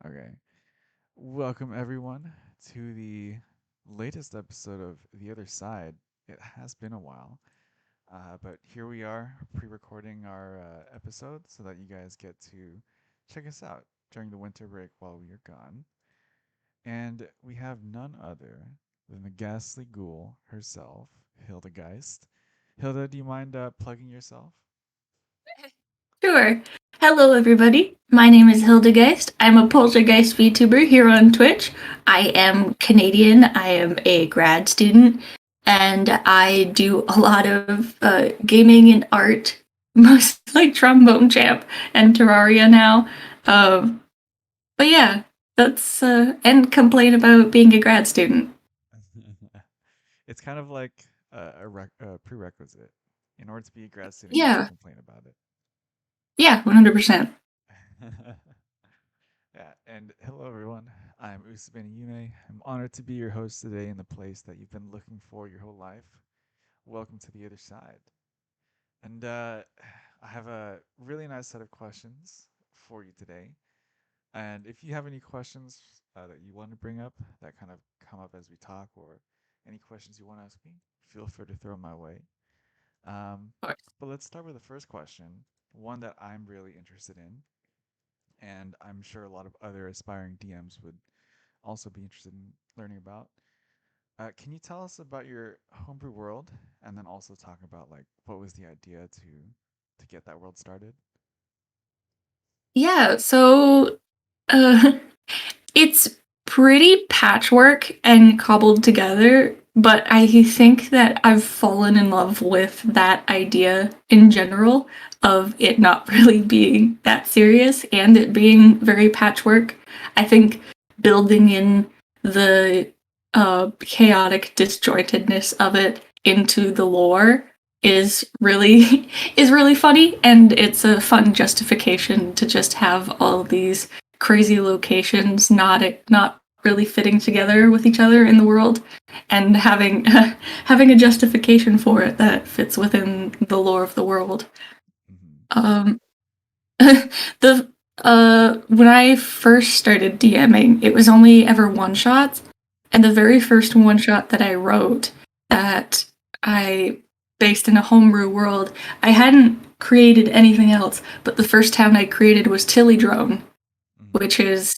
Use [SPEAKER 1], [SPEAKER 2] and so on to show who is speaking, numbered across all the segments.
[SPEAKER 1] Okay. Welcome, everyone, to the latest episode of The Other Side. It has been a while, but here we are pre recording our episode so that you guys get to check us out during the winter break while we are gone. And we have none other than the ghastly ghoul herself, Hildageist. Hilda, do you mind plugging yourself?
[SPEAKER 2] Sure. Hello, everybody. My name is Hildageist. I'm a poltergeist VTuber here on Twitch. I am Canadian. I am a grad student, and I do a lot of gaming and art, mostly Trombone Champ and Terraria now. Um, but yeah, that's and complain about being a grad student.
[SPEAKER 1] It's kind of like a prerequisite. In order to be a grad student, you have to
[SPEAKER 2] Yeah,
[SPEAKER 1] complain about it.
[SPEAKER 2] yeah, 100%.
[SPEAKER 1] Yeah, and hello everyone. I'm Usabeni Yume. I'm honored to be your host today in the place that you've been looking for your whole life. Welcome to the other side. And I have a really nice set of questions for you today. And if you have any questions that you want to bring up that kind of come up as we talk, or any questions you want to ask me, feel free to throw them my way. Um,
[SPEAKER 2] Of course.
[SPEAKER 1] but let's start with the first question, one that I'm really interested in, and I'm sure a lot of other aspiring DMs would also be interested in learning about. Can you tell us about your homebrew world, and then also talk about like what was the idea to get that world started?
[SPEAKER 2] Yeah, so uh, it's pretty patchwork and cobbled together, but I think that I've fallen in love with that idea in general of it not really being that serious and it being very patchwork. I think building in the chaotic disjointedness of it into the lore is really is really funny, and it's a fun justification to just have all these crazy locations not really fitting together with each other in the world, and having having a justification for it that fits within the lore of the world.
[SPEAKER 1] Mm-hmm.
[SPEAKER 2] um the When I first started DMing, it was only ever one shots, and the very first one shot that I wrote, that I based in a homebrew world, I hadn't created anything else, but the first town I created was Tillydrone,
[SPEAKER 1] Mm-hmm.
[SPEAKER 2] which is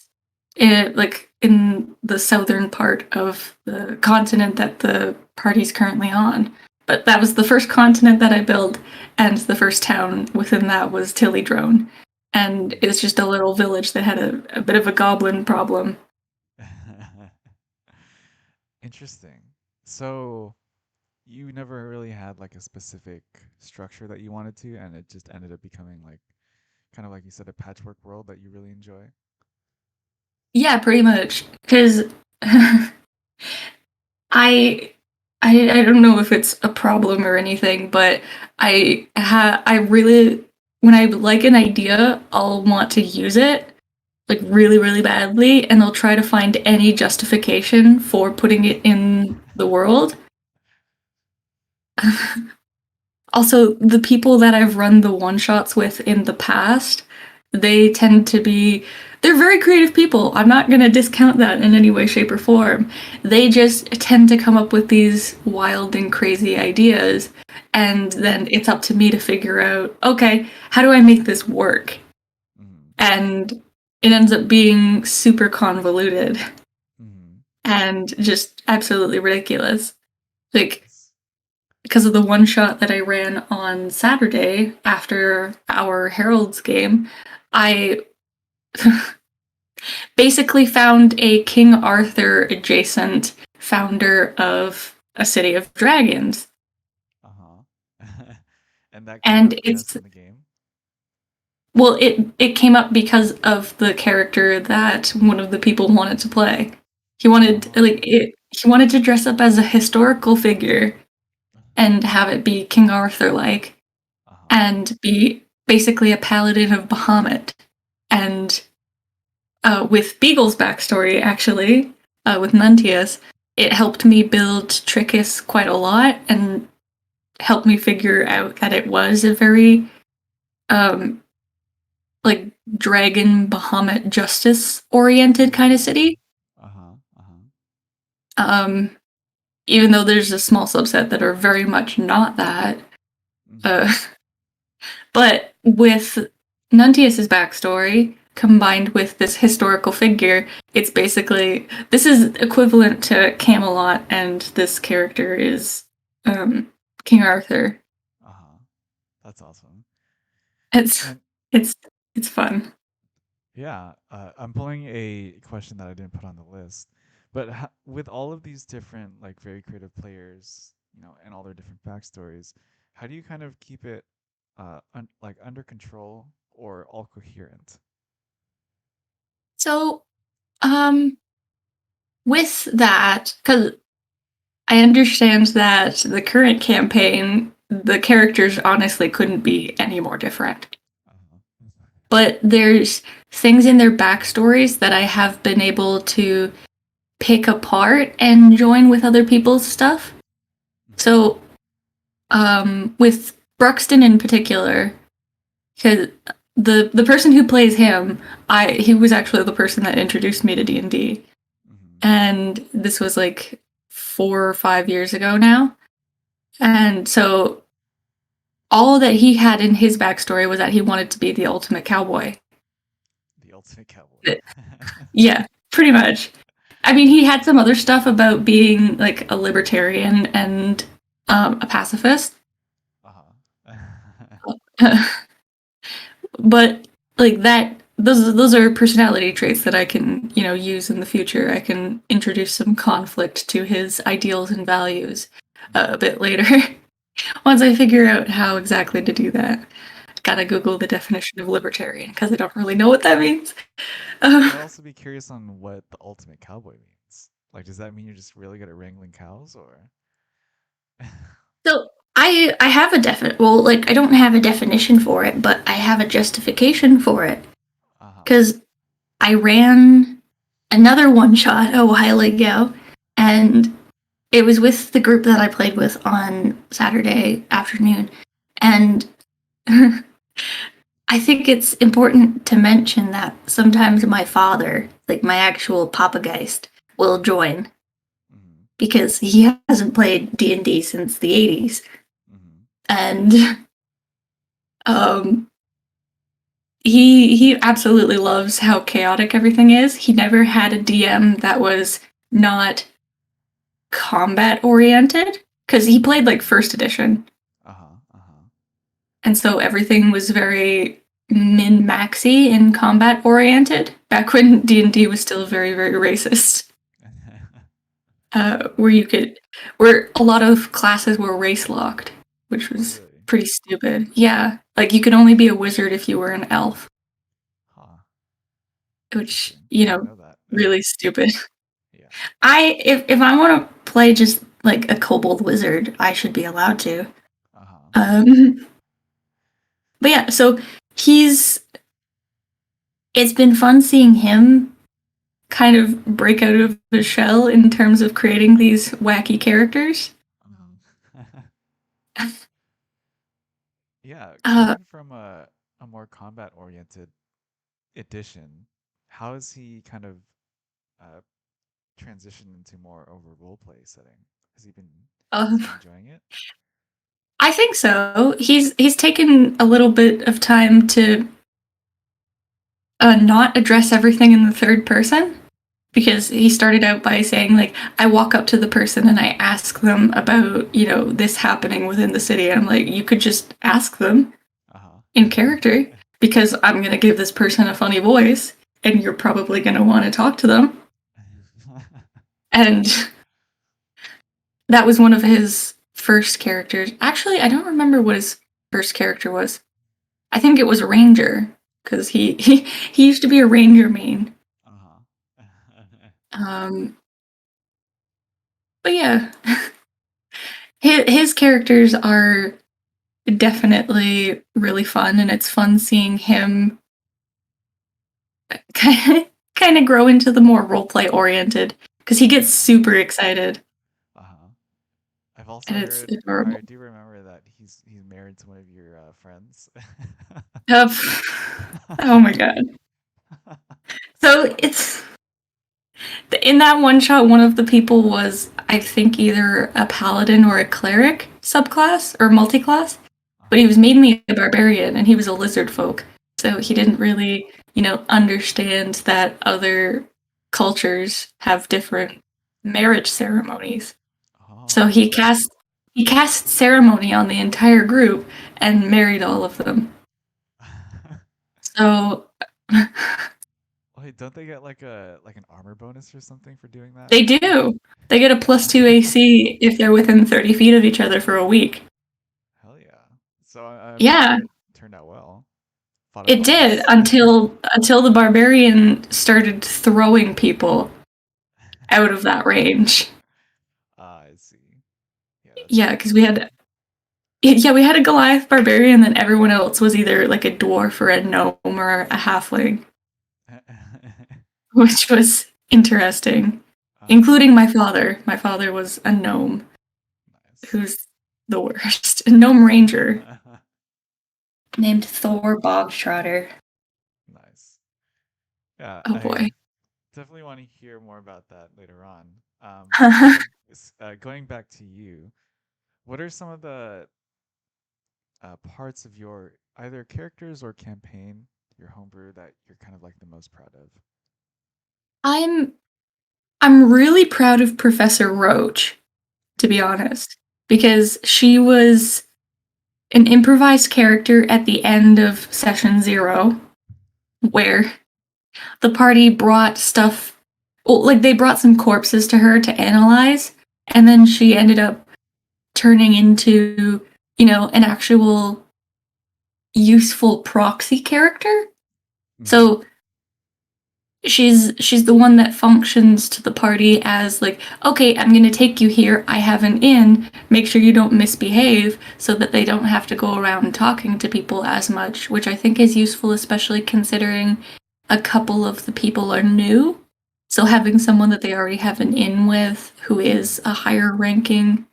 [SPEAKER 2] in the southern part of the continent that the party's currently on. But that was the first continent that I built, and the first town within that was Tillydrone. And it's just a little village that had a bit of a goblin problem.
[SPEAKER 1] Mm-hmm. Interesting. So you never really had like a specific structure that you wanted to, and it just ended up becoming like kind of like you said, a patchwork world that you really enjoy.
[SPEAKER 2] Yeah, pretty much. Because I, I don't know if it's a problem or anything, but I really, when I like an idea, I'll want to use it like really, really badly, and I'll try to find any justification for putting it in the world. Also, the people that I've run the one shots with in the past, they tend to be, they're very creative people. I'm not going to discount that in any way, shape, or form. They just tend to come up with these wild and crazy ideas, and then it's up to me to figure out, okay, how do I make this work?
[SPEAKER 1] Mm-hmm.
[SPEAKER 2] And it ends up being super convoluted
[SPEAKER 1] Mm-hmm.
[SPEAKER 2] and just absolutely ridiculous. Like,
[SPEAKER 1] Yes.
[SPEAKER 2] because of the one shot that I ran on Saturday after our Herald's game, I basically found a King Arthur adjacent founder of a city of dragons.
[SPEAKER 1] Uh-huh. And that came up
[SPEAKER 2] And
[SPEAKER 1] just
[SPEAKER 2] it's,
[SPEAKER 1] in the game.
[SPEAKER 2] well, it came up because of the character that one of the people wanted to play.
[SPEAKER 1] Oh.
[SPEAKER 2] He wanted to dress up as a historical figure and have it be King Arthur like,
[SPEAKER 1] Uh-huh.
[SPEAKER 2] and be basically a paladin of Bahamut. And with Beagle's backstory, actually, with Nuntius, it helped me build Trickus quite a lot and helped me figure out that it was a very um, like dragon Bahamut justice oriented kind of
[SPEAKER 1] Ooh.
[SPEAKER 2] city.
[SPEAKER 1] Uh-huh. Uh-huh.
[SPEAKER 2] Um, Even though there's a small subset that are very much not that.
[SPEAKER 1] Mm-hmm.
[SPEAKER 2] Uh, but with Nuntius's backstory combined with this historical figure, it's basically this is equivalent to Camelot, and this character is King Arthur.
[SPEAKER 1] Uh-huh. That's awesome.
[SPEAKER 2] It's
[SPEAKER 1] And
[SPEAKER 2] it's it's fun.
[SPEAKER 1] yeah, I'm pulling a question that I didn't put on the list, but with all of these different, like, very creative players, and all their different backstories, how do you kind of keep it, like, under control or all coherent?
[SPEAKER 2] So um with that, because I understand that the current campaign, the characters honestly couldn't be any more different.
[SPEAKER 1] Uh-huh.
[SPEAKER 2] But there's things in their backstories that I have been able to pick apart and join with other people's stuff.
[SPEAKER 1] Mm-hmm.
[SPEAKER 2] So, with Bruxton in particular, because the person who plays him, he was actually the person that introduced me to D&D,
[SPEAKER 1] Mm-hmm.
[SPEAKER 2] and this was like 4 or 5 years ago now. And so all that he had in his backstory was that he wanted to be the ultimate cowboy.
[SPEAKER 1] The ultimate cowboy.
[SPEAKER 2] Yeah, pretty much. I mean, he had some other stuff about being like a libertarian and a pacifist,
[SPEAKER 1] Uh-huh.
[SPEAKER 2] but like that, those are personality traits that I can use in the future. I can introduce some conflict to his ideals and values a
[SPEAKER 1] Mm-hmm.
[SPEAKER 2] bit later once I figure out how exactly to do that. Gotta Google the definition of libertarian because I don't really know what that means. Uh,
[SPEAKER 1] I'd also be curious on what the ultimate cowboy means. Like, does that mean you're just really good at wrangling cows, or?
[SPEAKER 2] So I have a definite well, like I don't have a definition for it, but I have a justification for it
[SPEAKER 1] Uh-huh.
[SPEAKER 2] because I ran another one shot a while ago, and it was with the group that I played with on Saturday afternoon, and I think it's important to mention that sometimes my father, like my actual Papa Geist, will join
[SPEAKER 1] Mm-hmm.
[SPEAKER 2] because he hasn't played D&D since the 80s,
[SPEAKER 1] Mm-hmm.
[SPEAKER 2] and um he absolutely loves how chaotic everything is. He never had a DM that was not combat oriented because he played like first edition,
[SPEAKER 1] Uh-huh. Uh-huh.
[SPEAKER 2] and so everything was very min maxy and combat oriented. Back when D&D was still very very racist, where you could where a lot of classes were race locked, which
[SPEAKER 1] Oh,
[SPEAKER 2] was
[SPEAKER 1] really?
[SPEAKER 2] pretty stupid. Yeah, like you could only be a wizard if you were an elf,
[SPEAKER 1] Huh.
[SPEAKER 2] which
[SPEAKER 1] Interesting. I didn't know that.
[SPEAKER 2] really stupid.
[SPEAKER 1] Yeah.
[SPEAKER 2] If I want to play just like a kobold wizard, I should be allowed to.
[SPEAKER 1] Uh-huh.
[SPEAKER 2] Um, but yeah, so he's. It's been fun seeing him kind of break out of his shell in terms of creating these wacky characters.
[SPEAKER 1] Uh-huh. Yeah,
[SPEAKER 2] Uh,
[SPEAKER 1] coming from a more combat-oriented edition, how has he kind of uh transitioned into more of a role play setting? Has he been
[SPEAKER 2] uh,
[SPEAKER 1] is he enjoying it?
[SPEAKER 2] I think so. He's taken a little bit of time to not address everything in the third person, because he started out by saying like I walk up to the person and I ask them about this happening within the city. I'm like, you could just ask them in character
[SPEAKER 1] Uh-huh.
[SPEAKER 2] because I'm going to give this person a funny voice and you're probably going to want to talk to them. And that was one of his first characters. Actually, I don't remember what his first character was. I think it was a ranger because he used to be a ranger main.
[SPEAKER 1] Uh-huh.
[SPEAKER 2] um but yeah, his characters are definitely really fun, and it's fun seeing him kind of grow into the more roleplay oriented because he gets
[SPEAKER 1] Uh-huh.
[SPEAKER 2] super excited.
[SPEAKER 1] Uh-huh. I've also
[SPEAKER 2] and it's
[SPEAKER 1] heard, or I
[SPEAKER 2] adorable.
[SPEAKER 1] do remember that he's married to one of your friends.
[SPEAKER 2] Uh, oh my god. So it's in that one shot, one of the people was, I think, either a paladin or a cleric subclass or multiclass, but he
[SPEAKER 1] Uh-huh.
[SPEAKER 2] was mainly a barbarian and he was a lizard folk. So he didn't really, understand that other cultures have different marriage ceremonies. So
[SPEAKER 1] Oh, okay.
[SPEAKER 2] he cast ceremony on the entire group and married all of them. So
[SPEAKER 1] Wait, don't they get like an armor bonus or something for doing that?
[SPEAKER 2] they do. They get a +2 AC if they're within 30 feet of each other for a week.
[SPEAKER 1] Hell yeah. So I'm
[SPEAKER 2] Yeah,
[SPEAKER 1] sure it turned out well. Fought a
[SPEAKER 2] it did
[SPEAKER 1] boss.
[SPEAKER 2] until the barbarian started throwing people out of that range.
[SPEAKER 1] Ah, I see. Yeah, that's
[SPEAKER 2] Yeah,
[SPEAKER 1] pretty
[SPEAKER 2] because we had a Goliath barbarian, and then everyone else was either like a dwarf or a gnome or a halfling,
[SPEAKER 1] funny.
[SPEAKER 2] which was interesting,
[SPEAKER 1] Uh-huh.
[SPEAKER 2] including my father. My father was a gnome,
[SPEAKER 1] Nice.
[SPEAKER 2] who's the worst. A gnome ranger named Thor Bogtrotter.
[SPEAKER 1] Nice. Yeah,
[SPEAKER 2] Oh
[SPEAKER 1] I
[SPEAKER 2] boy.
[SPEAKER 1] definitely want to hear more about that later on. But kind of going back to you, what are some of the parts of your either characters or campaign, your homebrew, that you're kind of like the most proud of?
[SPEAKER 2] I'm I'm really proud of Professor Roach, to be
[SPEAKER 1] Mm.
[SPEAKER 2] honest, because she was an improvised character at the end of session 0 where the party brought stuff, well, like they brought some corpses to her to analyze, and then she ended up turning into, an actual useful proxy character.
[SPEAKER 1] Mm-hmm.
[SPEAKER 2] So she's the one that functions to the party as like, okay, I'm going to take you here, I have an inn, make sure you don't misbehave so that they don't have to go around talking to people as much, which I think is useful, especially considering a couple of the people are new, so having someone that they already have an inn with who is
[SPEAKER 1] Mm-hmm.
[SPEAKER 2] a higher ranking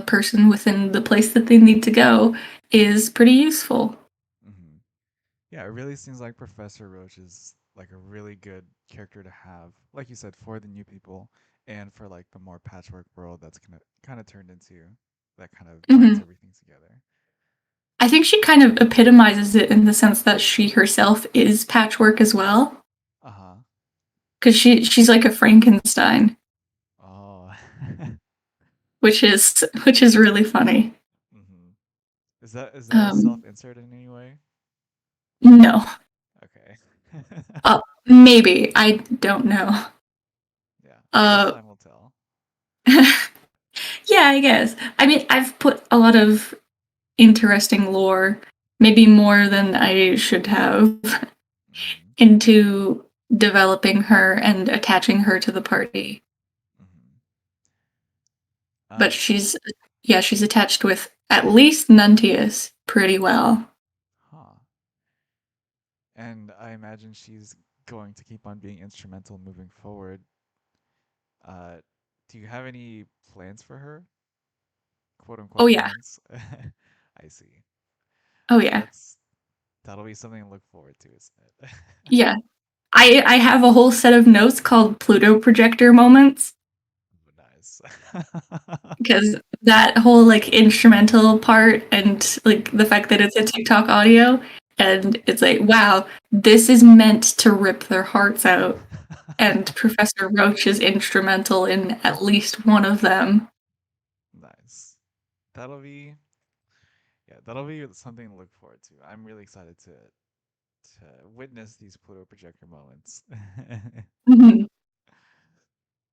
[SPEAKER 2] person within the place that they need to go is pretty useful.
[SPEAKER 1] Mm-hmm. Yeah, it really seems like Professor Roach is like a really good character to have, like you said, for the new people and for like the more patchwork world that's kind of turned into that kind of binds
[SPEAKER 2] Mhm.
[SPEAKER 1] everything together.
[SPEAKER 2] I think she kind of epitomizes it in the sense that she herself is patchwork as well,
[SPEAKER 1] Uh-huh.
[SPEAKER 2] because she's like a Frankenstein,
[SPEAKER 1] Oh.
[SPEAKER 2] which is really funny.
[SPEAKER 1] Mm-hmm. Is that a
[SPEAKER 2] Um,
[SPEAKER 1] self-insert in any way?
[SPEAKER 2] no,
[SPEAKER 1] Okay.
[SPEAKER 2] maybe I don't know.
[SPEAKER 1] Yeah, I guess
[SPEAKER 2] Uh,
[SPEAKER 1] time will tell.
[SPEAKER 2] yeah, I guess. I mean, I've put a lot of interesting lore, maybe more than I should have,
[SPEAKER 1] Mm-hmm.
[SPEAKER 2] into developing her and attaching her to the party.
[SPEAKER 1] Mm-hmm.
[SPEAKER 2] But
[SPEAKER 1] Uh,
[SPEAKER 2] she's attached with at least Nuntius pretty well.
[SPEAKER 1] huh. And I imagine she's going to keep on being instrumental moving forward. Uh, do you have any plans for her? Quote
[SPEAKER 2] Oh
[SPEAKER 1] unquote
[SPEAKER 2] yeah.
[SPEAKER 1] plans? I see.
[SPEAKER 2] Oh
[SPEAKER 1] Well,
[SPEAKER 2] yeah.
[SPEAKER 1] that'll be something to look forward to, isn't it?
[SPEAKER 2] Yeah. I have a whole set of notes called Pluto projector moments
[SPEAKER 1] Nice.
[SPEAKER 2] because that whole like instrumental part and like the fact that it's a TikTok audio and it's like, wow, this is meant to rip their hearts out. And Professor Roach is instrumental in at least one of them.
[SPEAKER 1] Nice. That'll be that'll be something to look forward to. I'm really excited to witness these Pluto projector moments.
[SPEAKER 2] Mhm.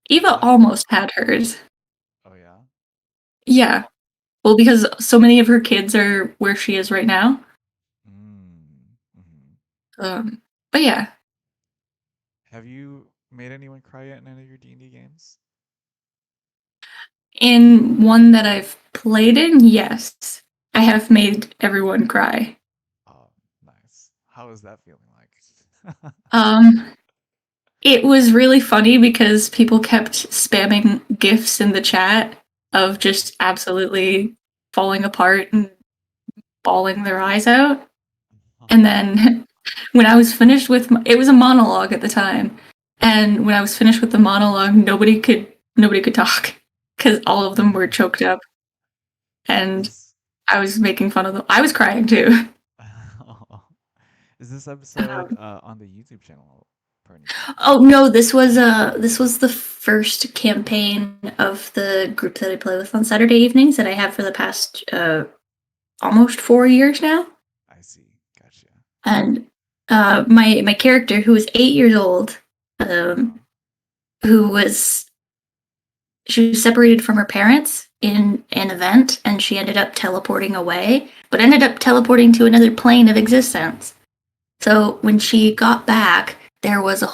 [SPEAKER 2] Eva
[SPEAKER 1] Uh,
[SPEAKER 2] almost had hers.
[SPEAKER 1] oh yeah.
[SPEAKER 2] Yeah. Well, because so many of her kids are where she is right now.
[SPEAKER 1] Mm. Hmm.
[SPEAKER 2] But yeah,
[SPEAKER 1] Have you made anyone cry yet in any of your D&D games?
[SPEAKER 2] in one that I've played in, yes, I have made everyone cry.
[SPEAKER 1] Oh, nice. How is that feeling like?
[SPEAKER 2] Um, it was really funny because people kept spamming gifs in the chat of just absolutely falling apart and bawling their eyes out. And then when I was finished with it was a monologue at the time. And when I was finished with the monologue, nobody could talk cuz all of them were choked up and
[SPEAKER 1] Is
[SPEAKER 2] I was making fun of them. I was crying too.
[SPEAKER 1] is this episode
[SPEAKER 2] Um,
[SPEAKER 1] on the YouTube channel per any chance?
[SPEAKER 2] oh no, this was the first campaign of the group that I play with on Saturday evenings that I have for the past almost 4 years now.
[SPEAKER 1] I see. Gotcha.
[SPEAKER 2] And my character, who was 8 years old,
[SPEAKER 1] Uh-huh.
[SPEAKER 2] um, who was she was separated from her parents in an event, and she ended up teleporting away, but ended up teleporting to another plane of existence. So when she got back, there was um, a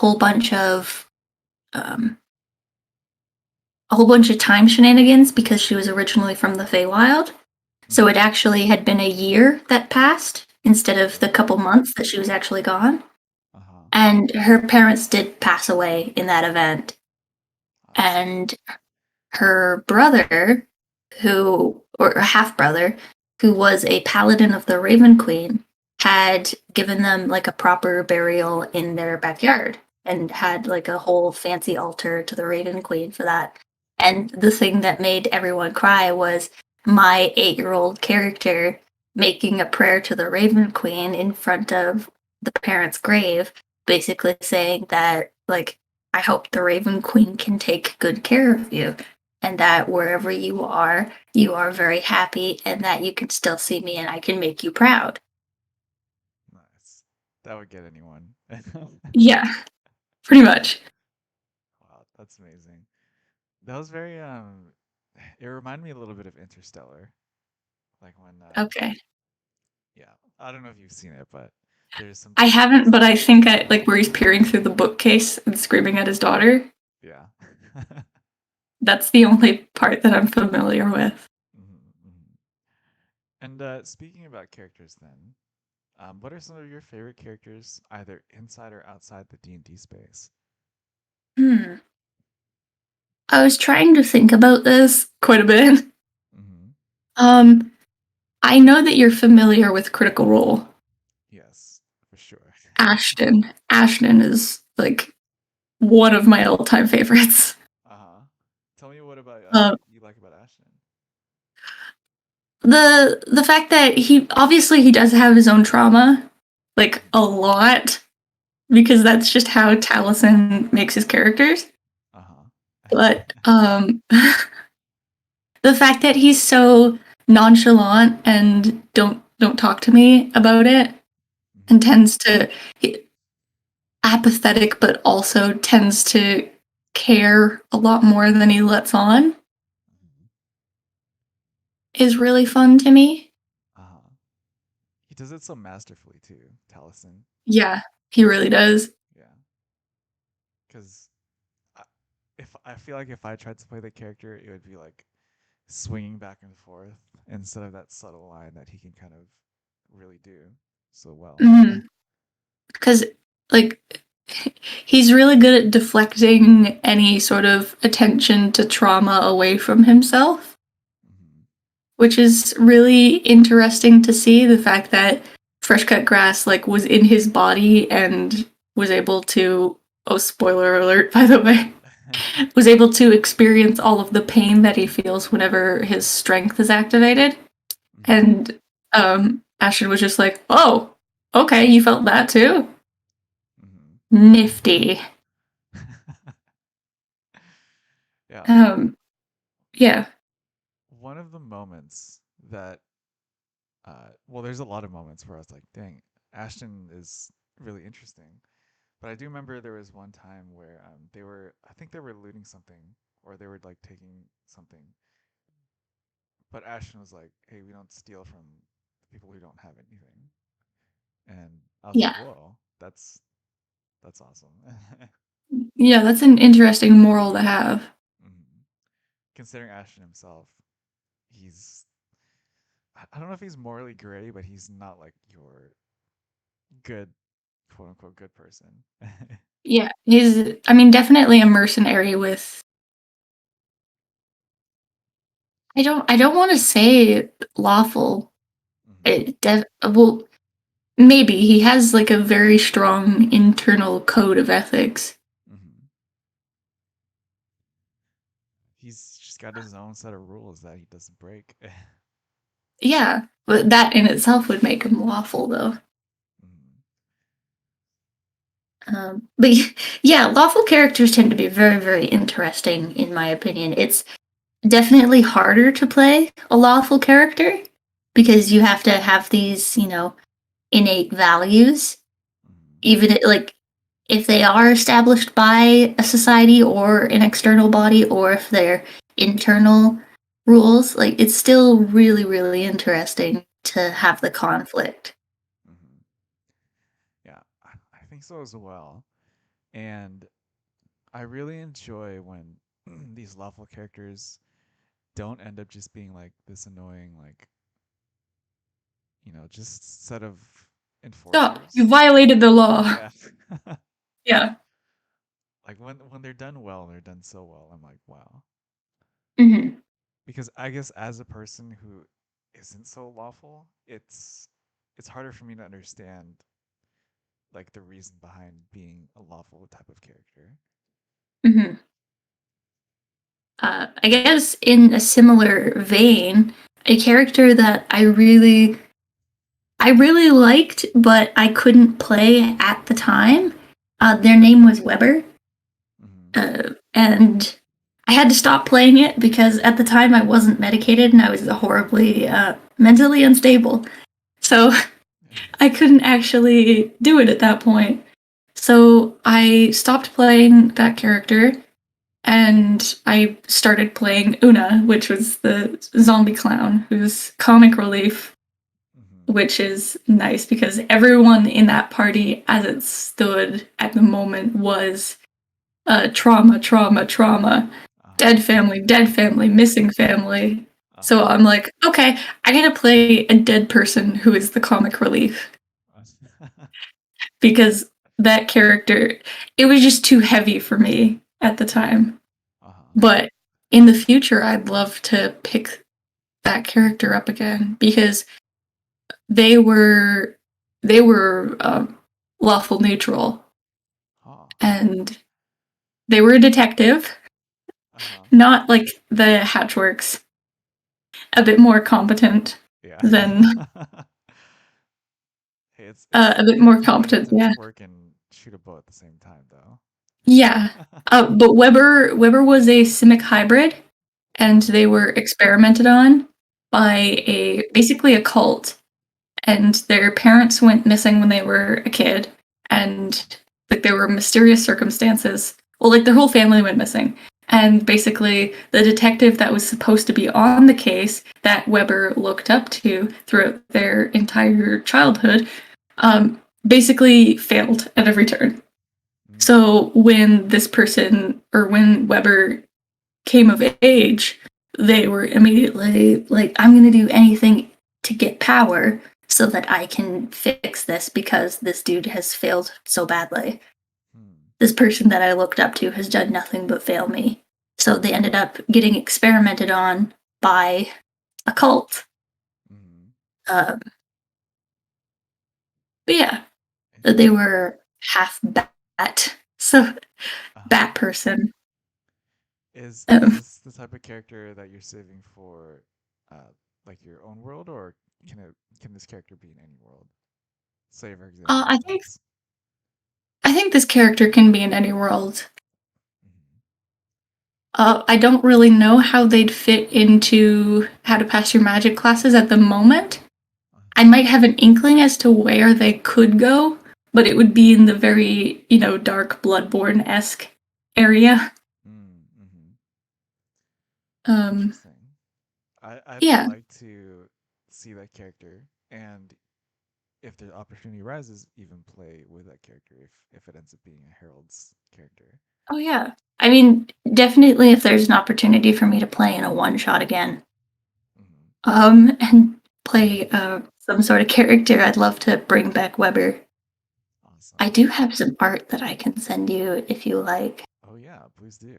[SPEAKER 2] whole bunch of time shenanigans because she was originally from the Feywild. So it
[SPEAKER 1] Mm-hmm.
[SPEAKER 2] actually had been a year that passed instead of the
[SPEAKER 1] Oh.
[SPEAKER 2] couple months that she was actually gone.
[SPEAKER 1] Uh-huh.
[SPEAKER 2] And her parents did pass away in that event.
[SPEAKER 1] I see.
[SPEAKER 2] And her brother, or half brother, who was a paladin of the Raven Queen, had given them like a proper burial in their backyard and had like a whole fancy altar to the Raven Queen for that. And the thing that made everyone cry was my 8 year old character making a prayer to the Raven Queen in front of the parents' grave, basically saying that, like, I hope the Raven Queen can take good care of you and that wherever you are very happy and that you can still see me and I can make you proud.
[SPEAKER 1] Nice. That would get anyone.
[SPEAKER 2] Yeah, pretty much.
[SPEAKER 1] Wow, that's amazing. That was very it reminded me a little bit of Interstellar. Like when
[SPEAKER 2] Okay.
[SPEAKER 1] yeah, I don't know if you've seen it, but there's some
[SPEAKER 2] I haven't,
[SPEAKER 1] scenes.
[SPEAKER 2] but I think I like where he's peering through the bookcase and screaming at his daughter.
[SPEAKER 1] Yeah.
[SPEAKER 2] That's the only part that I'm familiar with.
[SPEAKER 1] Hmm. And speaking about characters then, what are some of your favorite characters either inside or outside the D&D space?
[SPEAKER 2] Hmm. I was trying to think about this quite a bit.
[SPEAKER 1] Hmm.
[SPEAKER 2] Um, I know that you're familiar with Critical Role.
[SPEAKER 1] Yes, for sure.
[SPEAKER 2] Ashton. Ashton is like one of my all-time favorites.
[SPEAKER 1] Uh-huh. Tell me what about
[SPEAKER 2] Um,
[SPEAKER 1] you like about Ashton?
[SPEAKER 2] the fact that he does have his own trauma, like a
[SPEAKER 1] Hmm.
[SPEAKER 2] lot, because that's just how Taliesin makes his characters.
[SPEAKER 1] Uh-huh.
[SPEAKER 2] But the fact that he's so nonchalant and don't talk to me about it, and
[SPEAKER 1] Hmm.
[SPEAKER 2] tends to apathetic, but also tends to care a lot more than he lets on,
[SPEAKER 1] Hmm.
[SPEAKER 2] is really fun to me.
[SPEAKER 1] Uh-huh. He does it so masterfully too, Taliesin.
[SPEAKER 2] Yeah, he really does.
[SPEAKER 1] Yeah. Because if I feel like if I tried to play the character, it would be like swinging back and forth instead of that subtle line that he can kind of really do so well.
[SPEAKER 2] Because, like, he's really good at deflecting any sort of attention to trauma away from himself,
[SPEAKER 1] Hmm.
[SPEAKER 2] which is really interesting to see. The fact that fresh cut grass like was in his body and was able to, oh, spoiler alert, by the way, was able to experience all of the pain that he feels whenever his strength is activated.
[SPEAKER 1] Hmm.
[SPEAKER 2] And Ashton was just like, oh, okay, you felt that too?
[SPEAKER 1] Hmm.
[SPEAKER 2] Nifty.
[SPEAKER 1] Yeah.
[SPEAKER 2] Um, yeah.
[SPEAKER 1] One of the moments that well, there's a lot of moments where I was like, dang, Ashton is really interesting. But I do remember there was one time where I think they were looting something or they were like taking something. But Ashton was like, hey, we don't steal from people who don't have anything. And I was like,
[SPEAKER 2] Yeah.
[SPEAKER 1] whoa, that's awesome.
[SPEAKER 2] Yeah, that's an interesting moral to have.
[SPEAKER 1] Mhm. Considering Ashton himself, he's I don't know if he's morally gray, but he's not like your good quote unquote good person.
[SPEAKER 2] Yeah, he's, I mean, definitely a mercenary with, I don't want to say lawful.
[SPEAKER 1] Hmm.
[SPEAKER 2] Well, maybe he has like a very strong internal code of ethics.
[SPEAKER 1] Hmm. He's just got his own set of rules that he doesn't break.
[SPEAKER 2] Yeah, but that in itself would make him lawful, though.
[SPEAKER 1] Hmm.
[SPEAKER 2] But yeah, lawful characters tend to be very, very interesting, in my opinion. It's definitely harder to play a lawful character because you have to have these, innate values,
[SPEAKER 1] Hmm.
[SPEAKER 2] even like if they are established by a society or an external body, or if they're internal rules. Like it's still really, really interesting to have the conflict.
[SPEAKER 1] Hmm. Yeah, I think so as well. And I really enjoy when these lawful characters don't end up just being like this annoying, like, just set of
[SPEAKER 2] Stop! You
[SPEAKER 1] enforcers.
[SPEAKER 2] violated the law.
[SPEAKER 1] Yeah.
[SPEAKER 2] Yeah.
[SPEAKER 1] Like when they're done well, they're done so well. I'm like, wow.
[SPEAKER 2] Hmm.
[SPEAKER 1] Because I guess as a person who isn't so lawful, it's harder for me to understand like the reason behind being a lawful type of character.
[SPEAKER 2] Hmm. I guess in a similar vein, a character that I really liked, but I couldn't play at the time. Their name was Weber,
[SPEAKER 1] Hmm.
[SPEAKER 2] and I had to stop playing it because at the time I wasn't medicated and I was horribly mentally unstable. So I couldn't actually do it at that point. So I stopped playing that character and I started playing Una, which was the zombie clown who's comic relief,
[SPEAKER 1] Hmm.
[SPEAKER 2] which is nice because everyone in that party, as it stood at the moment, was trauma, trauma, trauma, dead family, missing family. So
[SPEAKER 1] Uh-huh.
[SPEAKER 2] I'm like, okay, I gotta play a dead person who is the comic relief
[SPEAKER 1] Uh-huh.
[SPEAKER 2] because that character, it was just too heavy for me at the time.
[SPEAKER 1] Uh-huh.
[SPEAKER 2] But in the future, I'd love to pick that character up again because they were they were lawful neutral
[SPEAKER 1] Huh.
[SPEAKER 2] and they were a detective,
[SPEAKER 1] Uh-huh.
[SPEAKER 2] not like the Hatchworks, a bit more competent
[SPEAKER 1] Yeah.
[SPEAKER 2] than
[SPEAKER 1] Hey, it's
[SPEAKER 2] a bit
[SPEAKER 1] pretty
[SPEAKER 2] more
[SPEAKER 1] common
[SPEAKER 2] competent.
[SPEAKER 1] to
[SPEAKER 2] Yeah,
[SPEAKER 1] twerk and shoot a bow at the same time, though.
[SPEAKER 2] yeah. But Weber was a Simic hybrid, and they
[SPEAKER 1] Mm.
[SPEAKER 2] were experimented on by
[SPEAKER 1] Mm.
[SPEAKER 2] a basically a cult, and their parents went missing when they were a kid, and
[SPEAKER 1] Mm.
[SPEAKER 2] like there were mysterious circumstances. Well, like their whole family went missing. And basically, the detective that was supposed to be on the case that Weber looked up to throughout their entire childhood basically failed at every turn.
[SPEAKER 1] Mm.
[SPEAKER 2] So when this person, or when Weber came of age, they were immediately like, I'm going to do anything to get power so that I can fix this because this dude has failed so badly.
[SPEAKER 1] Mm.
[SPEAKER 2] This person that I looked up to has done nothing but fail me. So they ended up getting experimented on by a cult.
[SPEAKER 1] Mm.
[SPEAKER 2] Um, but yeah, they
[SPEAKER 1] Interesting.
[SPEAKER 2] were half bat. So,
[SPEAKER 1] Uh-huh.
[SPEAKER 2] bat person.
[SPEAKER 1] Is
[SPEAKER 2] Um,
[SPEAKER 1] this the type of character that you're saving for, uh, like your own world, or can this character be in any world? Say, for example,
[SPEAKER 2] I think
[SPEAKER 1] Hades.
[SPEAKER 2] I think this character can be in any world.
[SPEAKER 1] Mm-hmm.
[SPEAKER 2] I don't really know how they'd fit into how to pass your magic classes at the moment. I might have an inkling as to where they could go, but it would be in the very, dark Bloodborne esque area.
[SPEAKER 1] Mm-hmm.
[SPEAKER 2] Um,
[SPEAKER 1] Interesting. I'd
[SPEAKER 2] yeah.
[SPEAKER 1] like to see that character, and if the opportunity arises, even play with that character if it ends up being a Herald's character.
[SPEAKER 2] Oh, yeah. I mean, definitely if there's an opportunity for me to play in a one shot again,
[SPEAKER 1] Mm-hmm.
[SPEAKER 2] and play some sort of character, I'd love to bring back Weber. I
[SPEAKER 1] Awesome.
[SPEAKER 2] do have some art that I can send you if you like.
[SPEAKER 1] Oh yeah, please do.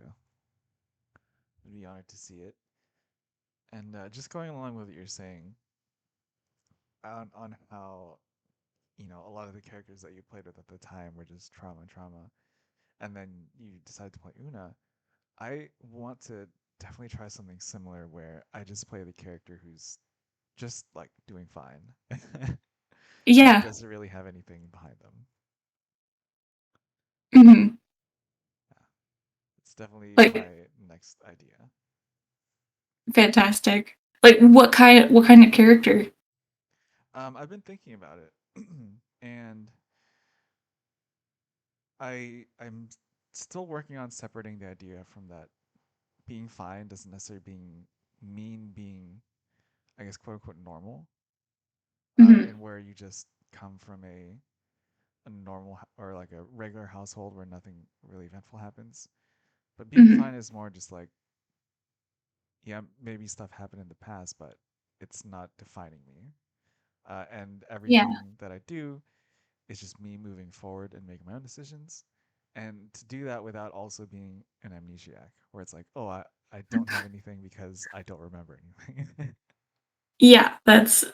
[SPEAKER 1] I'd be honored to see it. And just going along with what you're saying on how a lot of the characters that you played with at the time were just trauma, and then you decide to play Una. I want to definitely try something similar where I just play the character who's just like doing fine and
[SPEAKER 2] Yeah.
[SPEAKER 1] doesn't really have anything behind them.
[SPEAKER 2] Hmm.
[SPEAKER 1] Yeah, it's definitely my
[SPEAKER 2] Like
[SPEAKER 1] next idea.
[SPEAKER 2] fantastic. Like what kind of character?
[SPEAKER 1] I've been thinking about it, and I'm still working on separating the idea from that being fine doesn't necessarily being I guess quote unquote normal,
[SPEAKER 2] Hmm.
[SPEAKER 1] and where you just come from a normal or like a regular household where nothing really eventful happens. But being
[SPEAKER 2] Hmm.
[SPEAKER 1] fine is more just like, yeah, maybe stuff happened in the past, but it's not defining me. And
[SPEAKER 2] Yeah.
[SPEAKER 1] everything that I do is just me moving forward and making my own decisions. And to do that without also being an amnesiac, where it's like, oh, I don't have anything because I don't remember anything.
[SPEAKER 2] Yeah, that's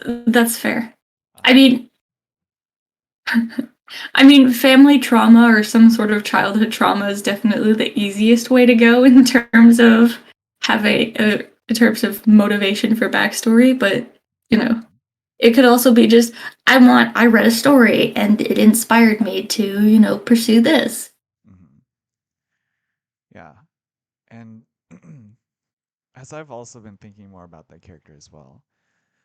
[SPEAKER 2] fair. I
[SPEAKER 1] uh,
[SPEAKER 2] mean, I mean, family trauma or some sort of childhood trauma is definitely the easiest way to go in terms of having in terms of motivation for backstory. But you know,
[SPEAKER 1] mhm,
[SPEAKER 2] it could also be just I read a story and it inspired me to pursue this.
[SPEAKER 1] mhm. Yeah. And as I've also been thinking more about that character as well,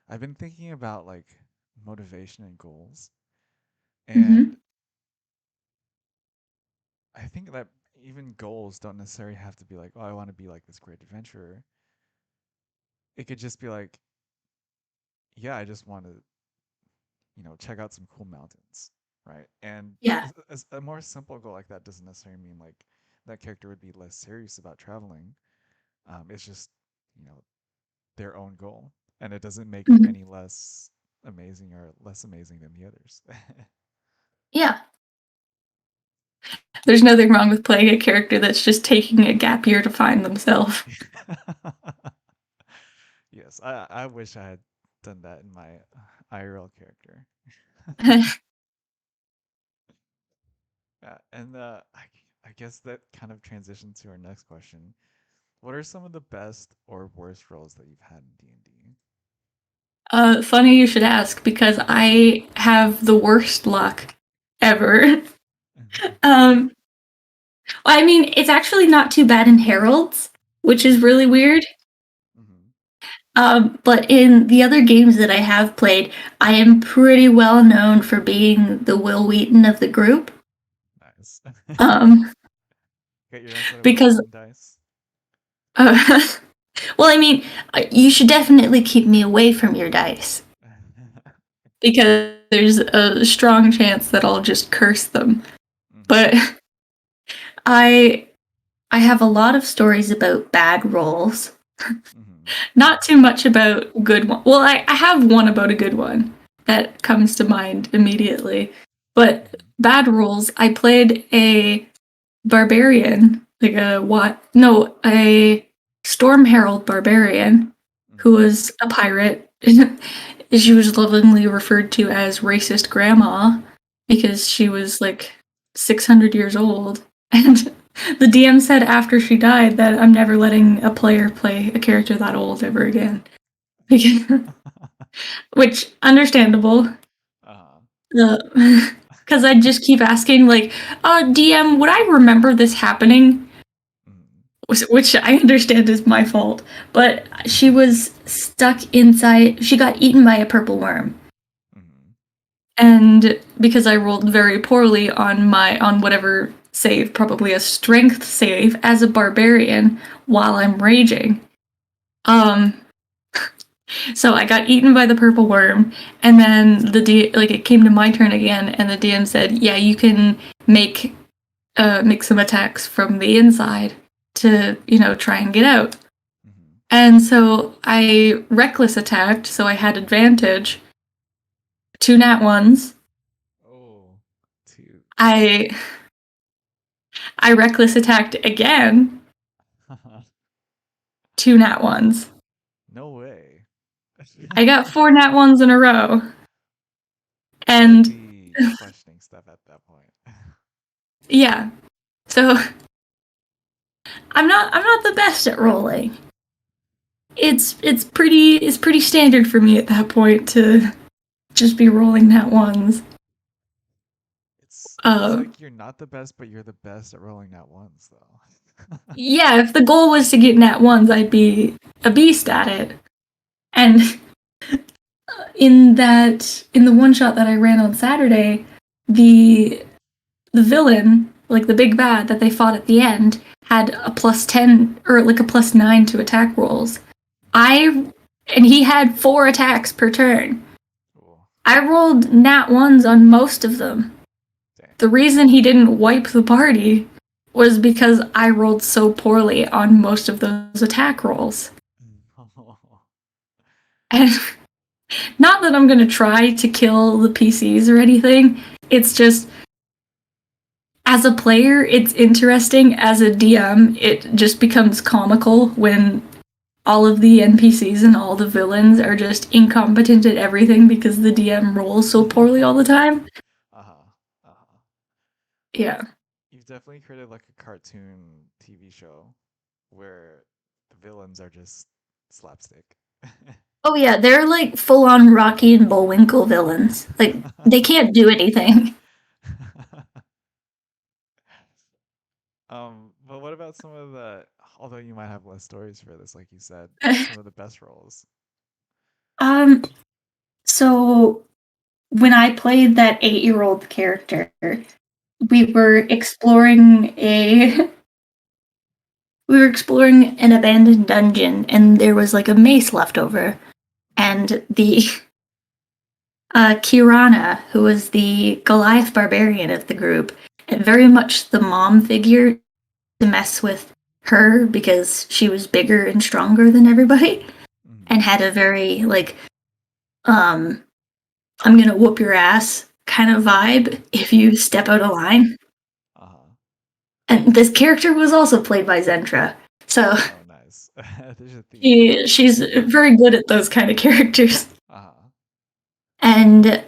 [SPEAKER 1] I've been thinking about like motivation and goals. And
[SPEAKER 2] Hmm.
[SPEAKER 1] I think that even goals don't necessarily have to be like, oh, I want to be like this great adventurer. It could just be like, yeah, I just want to, check out some cool mountains, right? And
[SPEAKER 2] Yeah.
[SPEAKER 1] a more simple goal like that doesn't necessarily mean like that character would be less serious about traveling. It's just, you know, their own goal, and it doesn't make it
[SPEAKER 2] Hmm.
[SPEAKER 1] any less amazing or less amazing than the others.
[SPEAKER 2] Yeah. There's nothing wrong with playing a character that's just taking a gap year to find themselves.
[SPEAKER 1] Yes, I wish I had done that in my IRL character. And I guess that kind of transitions to our next question. What are some of the best or worst roles that you've had in D&D?
[SPEAKER 2] Funny you should ask because I have the worst luck ever. um, well, I mean, it's actually not too bad in Heralds, which is
[SPEAKER 1] Hmm.
[SPEAKER 2] really weird.
[SPEAKER 1] Hmm.
[SPEAKER 2] But in the other games that I have played, I am pretty well known for being the Will Wheaton of the group.
[SPEAKER 1] Nice.
[SPEAKER 2] Um,
[SPEAKER 1] Get your own set of Will
[SPEAKER 2] because,
[SPEAKER 1] Wheaton dice.
[SPEAKER 2] uh, well, I mean, you should definitely keep me away from your dice because there's a strong chance that I'll just curse them.
[SPEAKER 1] Hmm.
[SPEAKER 2] But I I have a lot of stories about bad roles.
[SPEAKER 1] Hmm.
[SPEAKER 2] Not too much about good one. Well, I have one about a good one that comes to mind immediately. But
[SPEAKER 1] Hmm.
[SPEAKER 2] bad roles, I played a barbarian, like a what? No, a Storm Herald barbarian who
[SPEAKER 1] Hmm.
[SPEAKER 2] was a pirate. She was lovingly referred to as racist grandma because she was like 600 years old. And the DM said after she died that I'm never letting a player play a character that old ever again. Which understandable.
[SPEAKER 1] uh-huh.
[SPEAKER 2] Because I'd just keep asking, like, DM, would I remember this happening?
[SPEAKER 1] Hmm.
[SPEAKER 2] Which I understand is my fault. But she
[SPEAKER 1] Hmm.
[SPEAKER 2] was stuck inside, she got eaten by a purple worm.
[SPEAKER 1] Hmm.
[SPEAKER 2] And because I rolled very poorly on whatever save, probably a strength save as a barbarian while I'm raging. Um, so I got eaten by the purple worm, and then like it came to my turn again, and the DM said, "Yeah, you can make make some attacks from the inside to try and get out."
[SPEAKER 1] Hmm.
[SPEAKER 2] And so I reckless attacked, so I had advantage. Two nat ones.
[SPEAKER 1] Oh, two.
[SPEAKER 2] I I reckless attacked again. Two nat ones.
[SPEAKER 1] No
[SPEAKER 2] I got 4 nat ones in a row.
[SPEAKER 1] I would
[SPEAKER 2] And
[SPEAKER 1] be questioning stuff at that point.
[SPEAKER 2] yeah. So I'm not the best at rolling. It's pretty standard for me at that point to just be rolling nat ones.
[SPEAKER 1] It's
[SPEAKER 2] Uh,
[SPEAKER 1] like you're not the best, but you're the best at rolling nat ones, though.
[SPEAKER 2] yeah, if the goal was to get nat ones, I'd be a beast at it. And in the one shot that I ran on Saturday, the the villain, like the big bad that they fought at the end, had a +10 or like a +9 to attack rolls. I and he had 4 attacks per turn.
[SPEAKER 1] Cool.
[SPEAKER 2] I rolled nat ones on most of them.
[SPEAKER 1] Dang.
[SPEAKER 2] The reason he didn't wipe the party was because I rolled so poorly on most of those attack rolls. And not that I'm gonna try to kill the PCs or anything. It's just as a player, it's interesting. As a DM, it just becomes comical when all of the NPCs and all the villains are just incompetent at everything because the DM rolls so poorly all the time.
[SPEAKER 1] Uh-huh. Uh-huh.
[SPEAKER 2] Yeah.
[SPEAKER 1] You've definitely created like a cartoon TV show where the villains are just slapstick.
[SPEAKER 2] Oh yeah, they're like full on Rocky and Bullwinkle villains. Like they can't do anything.
[SPEAKER 1] But what about some of the, although you might have less stories for this, like you said, some of the best roles?
[SPEAKER 2] um so when I played that 8-year-old character, we were exploring a we were exploring an abandoned dungeon and there was like a mace left over and the Kirana, who was the Goliath barbarian of the group, and very much the mom figure to mess with her because she was bigger and stronger than everybody
[SPEAKER 1] Mm-hmm.
[SPEAKER 2] and had a very like um I'm gonna whoop your ass kind of vibe if you step out of line.
[SPEAKER 1] Uh-huh.
[SPEAKER 2] And this character was also played by Zentra. So
[SPEAKER 1] Oh, nice. There's a theme.
[SPEAKER 2] she's very good at those kind of characters.
[SPEAKER 1] Uh-huh.
[SPEAKER 2] And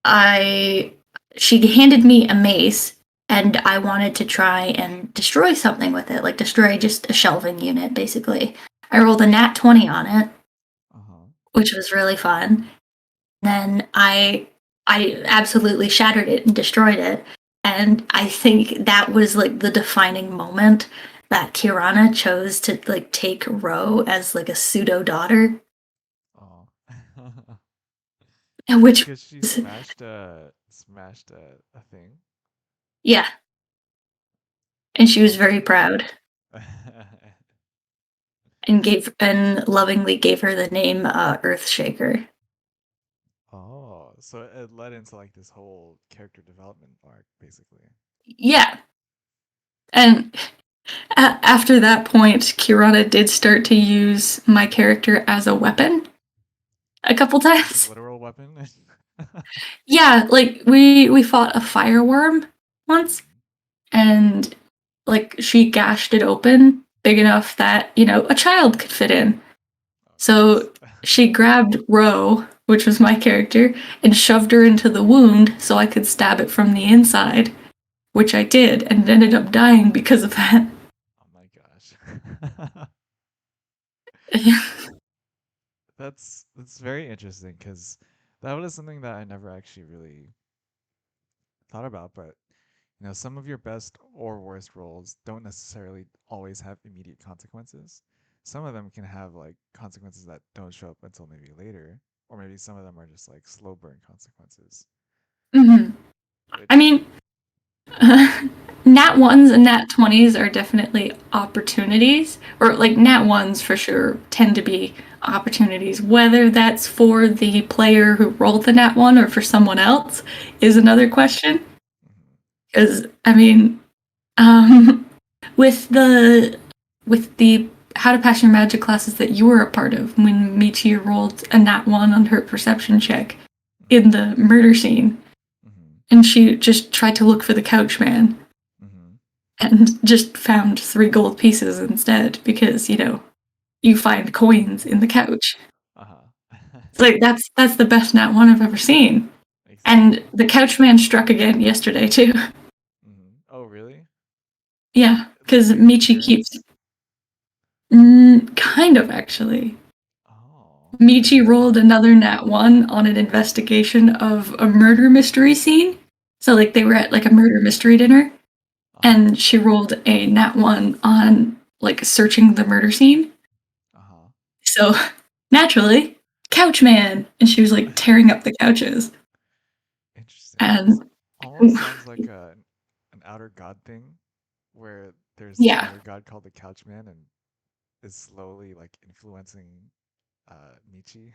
[SPEAKER 2] I she handed me a mace and I wanted to try and destroy something with it, like destroy just a shelving unit basically. I rolled a nat 20 on it,
[SPEAKER 1] Uh-huh.
[SPEAKER 2] which was really fun. Then I absolutely shattered it and destroyed it. And I think that was like the defining moment that Kirana chose to like take Ro as like a pseudo daughter,
[SPEAKER 1] Oh.
[SPEAKER 2] which
[SPEAKER 1] Because she
[SPEAKER 2] was
[SPEAKER 1] smashed a thing.
[SPEAKER 2] yeah, and she was very
[SPEAKER 1] Awesome.
[SPEAKER 2] proud and gave and lovingly gave her the name Earthshaker.
[SPEAKER 1] Oh, so it led into like this whole character development arc, basically.
[SPEAKER 2] Yeah, and after that point, Kirana did start to use my character as a weapon a couple
[SPEAKER 1] Like a
[SPEAKER 2] times.
[SPEAKER 1] literal weapon.
[SPEAKER 2] Yeah, like we fought a fireworm once,
[SPEAKER 1] Mhm.
[SPEAKER 2] and like she gashed it open big enough that a child could fit in.
[SPEAKER 1] Oh, nice.
[SPEAKER 2] So she grabbed Ro, which was my character, and shoved her into the wound so I could stab it from the inside, which I did, and ended up dying because of that.
[SPEAKER 1] Oh my gosh. That's very interesting because that was something that I never actually really thought about. But some of your best or worst roles don't necessarily always have immediate consequences. Some of them can have like consequences that don't show up until maybe later, or maybe some of them are just like slow burn consequences,
[SPEAKER 2] Mhm. I
[SPEAKER 1] which
[SPEAKER 2] mean, nat ones and nat 20s are definitely opportunities, or like nat ones for sure tend to be opportunities. Whether that's for the player who rolled the nat one or for someone else is another question.
[SPEAKER 1] mhm,
[SPEAKER 2] Because I mean, um, with the with the How to Pass Your Magic classes that you were a part of, when Michi rolled a nat one on her perception check in
[SPEAKER 1] mhm,
[SPEAKER 2] the murder scene,
[SPEAKER 1] mhm,
[SPEAKER 2] and she just tried to look for the couch man
[SPEAKER 1] mhm.
[SPEAKER 2] and just found 3 gold pieces instead because you find coins in the couch.
[SPEAKER 1] Uh-huh.
[SPEAKER 2] It's like that's the best Nat 1 I've ever seen. And
[SPEAKER 1] Exactly.
[SPEAKER 2] the Couchman struck again yesterday too.
[SPEAKER 1] Oh, really?
[SPEAKER 2] Yeah,
[SPEAKER 1] Like
[SPEAKER 2] because
[SPEAKER 1] make an
[SPEAKER 2] Michi keeps
[SPEAKER 1] appearance?
[SPEAKER 2] kind of actually.
[SPEAKER 1] Oh,
[SPEAKER 2] Michi rolled another Nat 1 on an investigation of a murder mystery scene. So like they were at like a murder mystery dinner,
[SPEAKER 1] uh-huh,
[SPEAKER 2] and she rolled a Nat 1 on like searching the murder scene.
[SPEAKER 1] uh-huh.
[SPEAKER 2] So naturally, Couchman, and she was like tearing up the couches.
[SPEAKER 1] Interesting. This
[SPEAKER 2] And
[SPEAKER 1] almost sounds like an outer god thing where there's
[SPEAKER 2] yeah.
[SPEAKER 1] another god called the Couchman and is slowly like influencing Michi.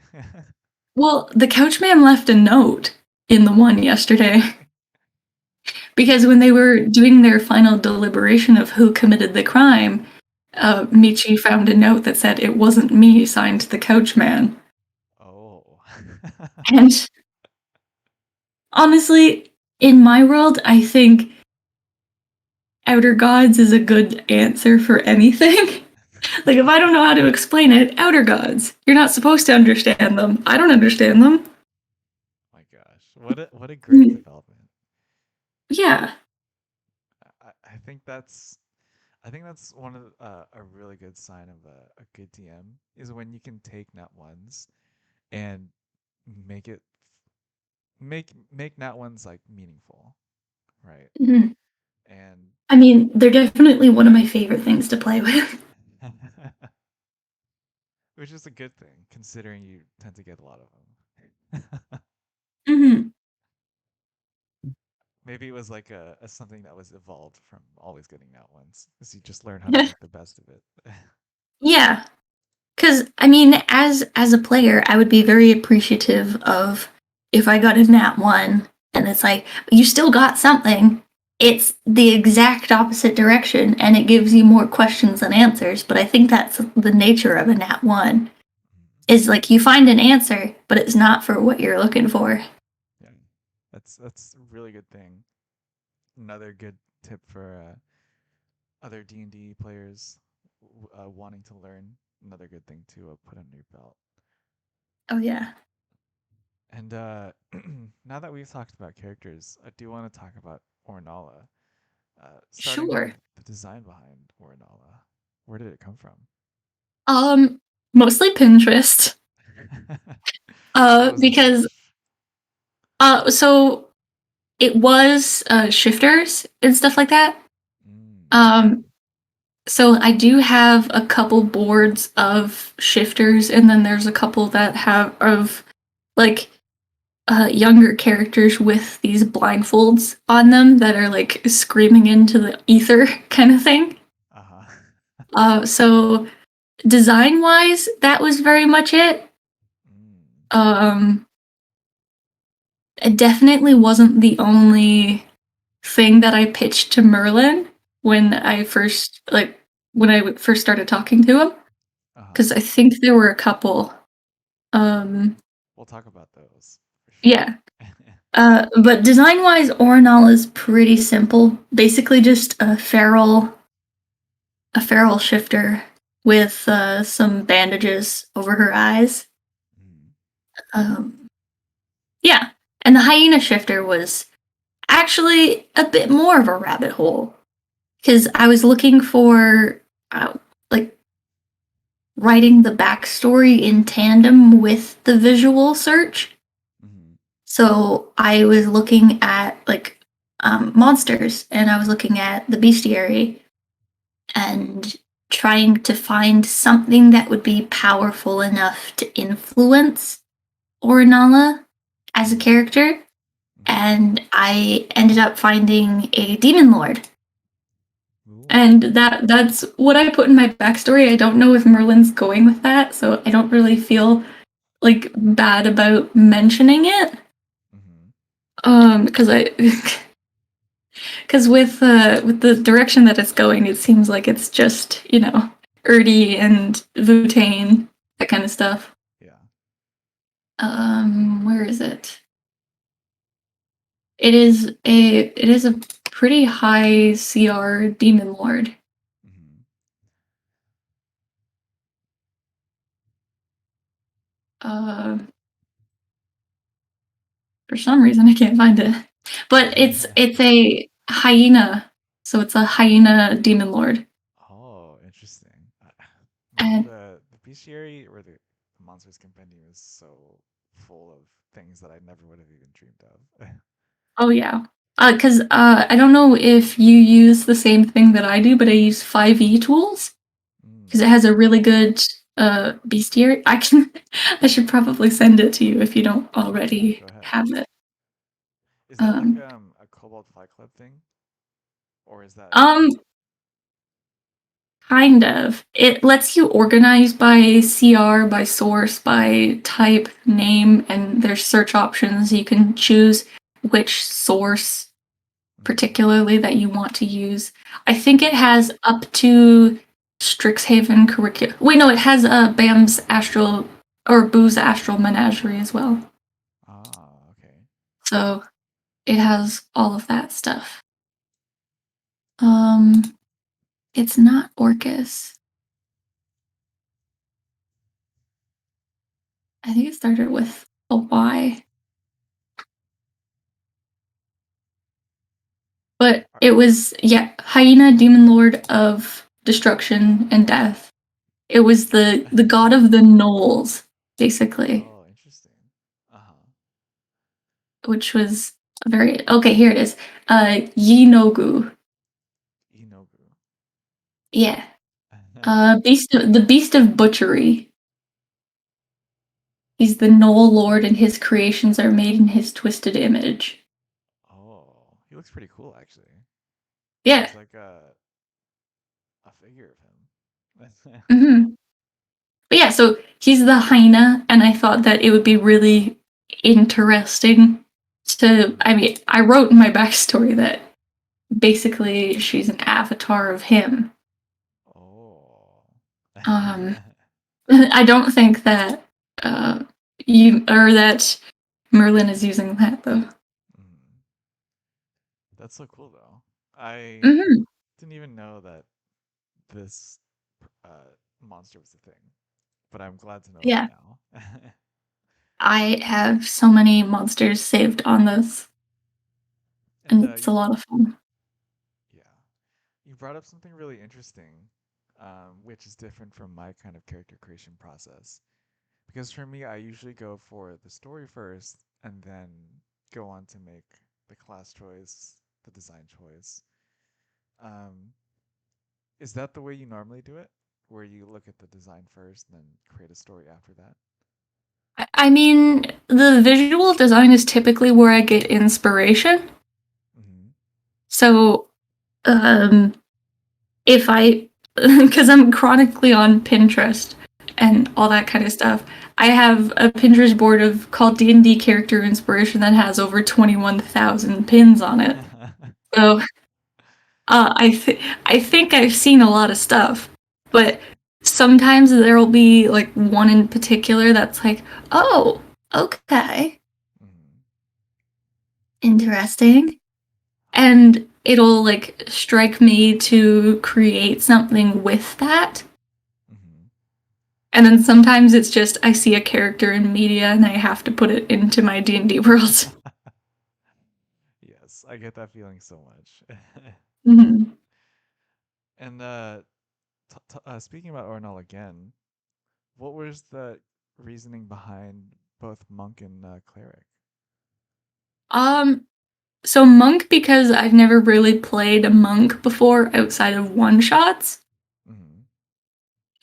[SPEAKER 2] Well, the Couchman left a note in the one yesterday because when they were doing their final deliberation of who committed the crime,
[SPEAKER 1] Uh-huh.
[SPEAKER 2] Michi found a note that said it wasn't me, signed the Couchman.
[SPEAKER 1] Oh.
[SPEAKER 2] And honestly, in my world, I think outer gods is a good answer for anything. Like, if I don't know how to explain it, outer gods. You're not supposed to understand them. I don't understand them.
[SPEAKER 1] My gosh. What a great
[SPEAKER 2] Mm,
[SPEAKER 1] development.
[SPEAKER 2] yeah.
[SPEAKER 1] I think that's one of a really good sign of a good DM is when you can take nat ones and make it make nat ones like meaningful, right?
[SPEAKER 2] Mhm.
[SPEAKER 1] And
[SPEAKER 2] I mean, they're definitely one of my favorite things to play with.
[SPEAKER 1] which is a good thing considering you tend to get a lot of them.
[SPEAKER 2] Mhm.
[SPEAKER 1] Maybe it was like a something that was evolved from always getting nat ones, because you just learn how to make the best of it.
[SPEAKER 2] Yeah. Because I mean, as a player, I would be very appreciative of if I got a nat 1 and it's like you still got something. It's the exact opposite direction and it gives you more questions than answers, but I think that's the nature of a nat 1 is like you find an answer, but it's not for what you're looking for.
[SPEAKER 1] Yeah, that's a really good thing. Another good tip for other D&D players wanting to learn. Another good thing to put under your belt.
[SPEAKER 2] Oh yeah.
[SPEAKER 1] And now that we've talked about characters, I do want to talk about Ornala. Starting with
[SPEAKER 2] Sure.
[SPEAKER 1] the design behind Ornala. Where did it come from?
[SPEAKER 2] Um Mostly Pinterest.
[SPEAKER 1] What was the
[SPEAKER 2] Because
[SPEAKER 1] search?
[SPEAKER 2] so it was shifters and stuff like that.
[SPEAKER 1] Okay.
[SPEAKER 2] Um So I do have a couple boards of shifters, and then there's a couple that have of like younger characters with these blindfolds on them that are like screaming into the ether kind of thing.
[SPEAKER 1] Uh huh.
[SPEAKER 2] So design wise, that was very much it.
[SPEAKER 1] mm.
[SPEAKER 2] Um, it definitely wasn't the only thing that I pitched to Merlin when I first started talking to him,
[SPEAKER 1] Uh huh.
[SPEAKER 2] because I think there were a couple. Um,
[SPEAKER 1] We'll talk about those for
[SPEAKER 2] yeah.
[SPEAKER 1] sure.
[SPEAKER 2] But design wise, Orinal is pretty simple. Basically, just a feral shifter with some bandages over her eyes.
[SPEAKER 1] mm.
[SPEAKER 2] Um, yeah, and the hyena shifter was actually a bit more of a rabbit hole because I was looking for like writing the backstory in tandem with the visual search.
[SPEAKER 1] Mm.
[SPEAKER 2] So I was looking at like monsters, and I was looking at the bestiary and trying to find something that would be powerful enough to influence Orinala as a
[SPEAKER 1] Mm.
[SPEAKER 2] character.
[SPEAKER 1] Mm.
[SPEAKER 2] And I ended up finding a demon lord.
[SPEAKER 1] Ooh.
[SPEAKER 2] And that's what I put in my backstory. I don't know if Merlin's going with that, so I don't really feel like bad about mentioning it.
[SPEAKER 1] Mm-hmm.
[SPEAKER 2] Because I because with the direction that it's going, it seems like it's just Erdy and Vutane, that kind of stuff.
[SPEAKER 1] Yeah.
[SPEAKER 2] Where is it? It is a pretty high CR demon lord.
[SPEAKER 1] Mm-hmm.
[SPEAKER 2] Uh, For some reason, I can't find it. But it's a hyena, so it's a hyena demon lord.
[SPEAKER 1] Oh, interesting. Man,
[SPEAKER 2] And
[SPEAKER 1] the bestiary or the monsters compendium is so full of things that I never would have even dreamed of.
[SPEAKER 2] oh yeah, because I don't know if you use the same thing that I do, but I use 5e tools because it
[SPEAKER 1] Mm,
[SPEAKER 2] has a really good bestiary. I can I should probably send it to you if you don't
[SPEAKER 1] yeah,
[SPEAKER 2] already
[SPEAKER 1] go ahead.
[SPEAKER 2] have it.
[SPEAKER 1] Is that like
[SPEAKER 2] Um,
[SPEAKER 1] a Cobalt Fight Club thing, or is that?
[SPEAKER 2] um, Kind of. It lets you organize by CR, by source, by type, name, and there's search options. You can choose which source
[SPEAKER 1] Mm,
[SPEAKER 2] particularly that you want to use. I think it
[SPEAKER 1] mm.
[SPEAKER 2] has up to Strixhaven curriculum. Wait, no, it has Bam's Astral or Boo's Astral Menagerie as well.
[SPEAKER 1] Ah, okay.
[SPEAKER 2] So it has all of that stuff. Um, it's not Orcus. I think it started with a Y. But
[SPEAKER 1] Are-
[SPEAKER 2] it was, yeah, Hyena, demon lord of destruction and death. It was the god of the gnolls, basically,
[SPEAKER 1] Oh, interesting. Uh-huh.
[SPEAKER 2] which was very okay. Here it is. Yinogu.
[SPEAKER 1] Inogu.
[SPEAKER 2] Yeah. The beast of butchery. He's the gnoll lord, and his creations are made in his twisted image.
[SPEAKER 1] Oh, he looks pretty cool actually.
[SPEAKER 2] Yeah.
[SPEAKER 1] There's like a figure of him.
[SPEAKER 2] hmm But yeah, so he's the hyena, and I thought that it would be really interesting to. I
[SPEAKER 1] Mm.
[SPEAKER 2] mean, I wrote in my backstory that basically she's an avatar of him.
[SPEAKER 1] Oh.
[SPEAKER 2] Um, I don't think that uh, you or that Merlin is using that though.
[SPEAKER 1] Mm. That's so cool though. I
[SPEAKER 2] hmm
[SPEAKER 1] didn't even know that this monster was a thing, but I'm glad to know that
[SPEAKER 2] Yeah,
[SPEAKER 1] now.
[SPEAKER 2] I have so many monsters saved on this,
[SPEAKER 1] And
[SPEAKER 2] and it's a
[SPEAKER 1] you,
[SPEAKER 2] lot of fun.
[SPEAKER 1] yeah, you brought up something really interesting, which is different from my kind of character creation process. Because for me, I usually go for the story first and then go on to make the class choice, the design choice. Um, is that the way you normally do it? Where you look at the design first and then create a story after that?
[SPEAKER 2] I mean, the visual design is typically where I get inspiration.
[SPEAKER 1] Mm-hmm.
[SPEAKER 2] So, um, if I, because I'm chronically on Pinterest and all that kind of stuff, I have a Pinterest board of called D&D character inspiration that has over 21,000 pins on it. So, I think I've seen a lot of stuff, but sometimes there will be like one in particular that's like, oh, okay,
[SPEAKER 1] Mm-hmm.
[SPEAKER 2] interesting. And it'll like strike me to create something with that.
[SPEAKER 1] Mm-hmm.
[SPEAKER 2] And then sometimes it's just I see a character in media and I have to put it into my D&D world.
[SPEAKER 1] Yes, I get that feeling so much.
[SPEAKER 2] Mhm.
[SPEAKER 1] And speaking about Ornal again, what was the reasoning behind both monk and cleric?
[SPEAKER 2] Um so monk because I've never really played a monk before outside of one shots
[SPEAKER 1] Mm-hmm.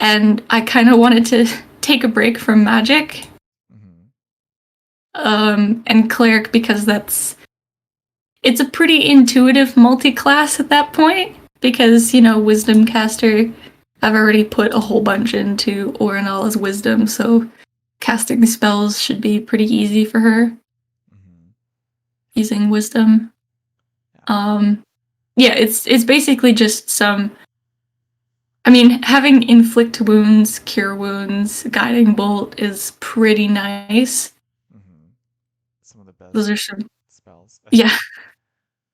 [SPEAKER 2] and I kind of wanted to take a break from magic.
[SPEAKER 1] Mm-hmm.
[SPEAKER 2] And cleric because it's a pretty intuitive multi-class at that point because wisdom caster I've already put a whole bunch into Orinala's wisdom, so casting the spells should be pretty easy for her
[SPEAKER 1] Mm-hmm.
[SPEAKER 2] using wisdom.
[SPEAKER 1] Yeah.
[SPEAKER 2] Um, yeah, it's basically just some. I mean, having inflict wounds, cure wounds, guiding bolt is pretty nice.
[SPEAKER 1] Mm-hmm. Some of the
[SPEAKER 2] Those
[SPEAKER 1] best
[SPEAKER 2] are some.
[SPEAKER 1] spells.
[SPEAKER 2] Yeah,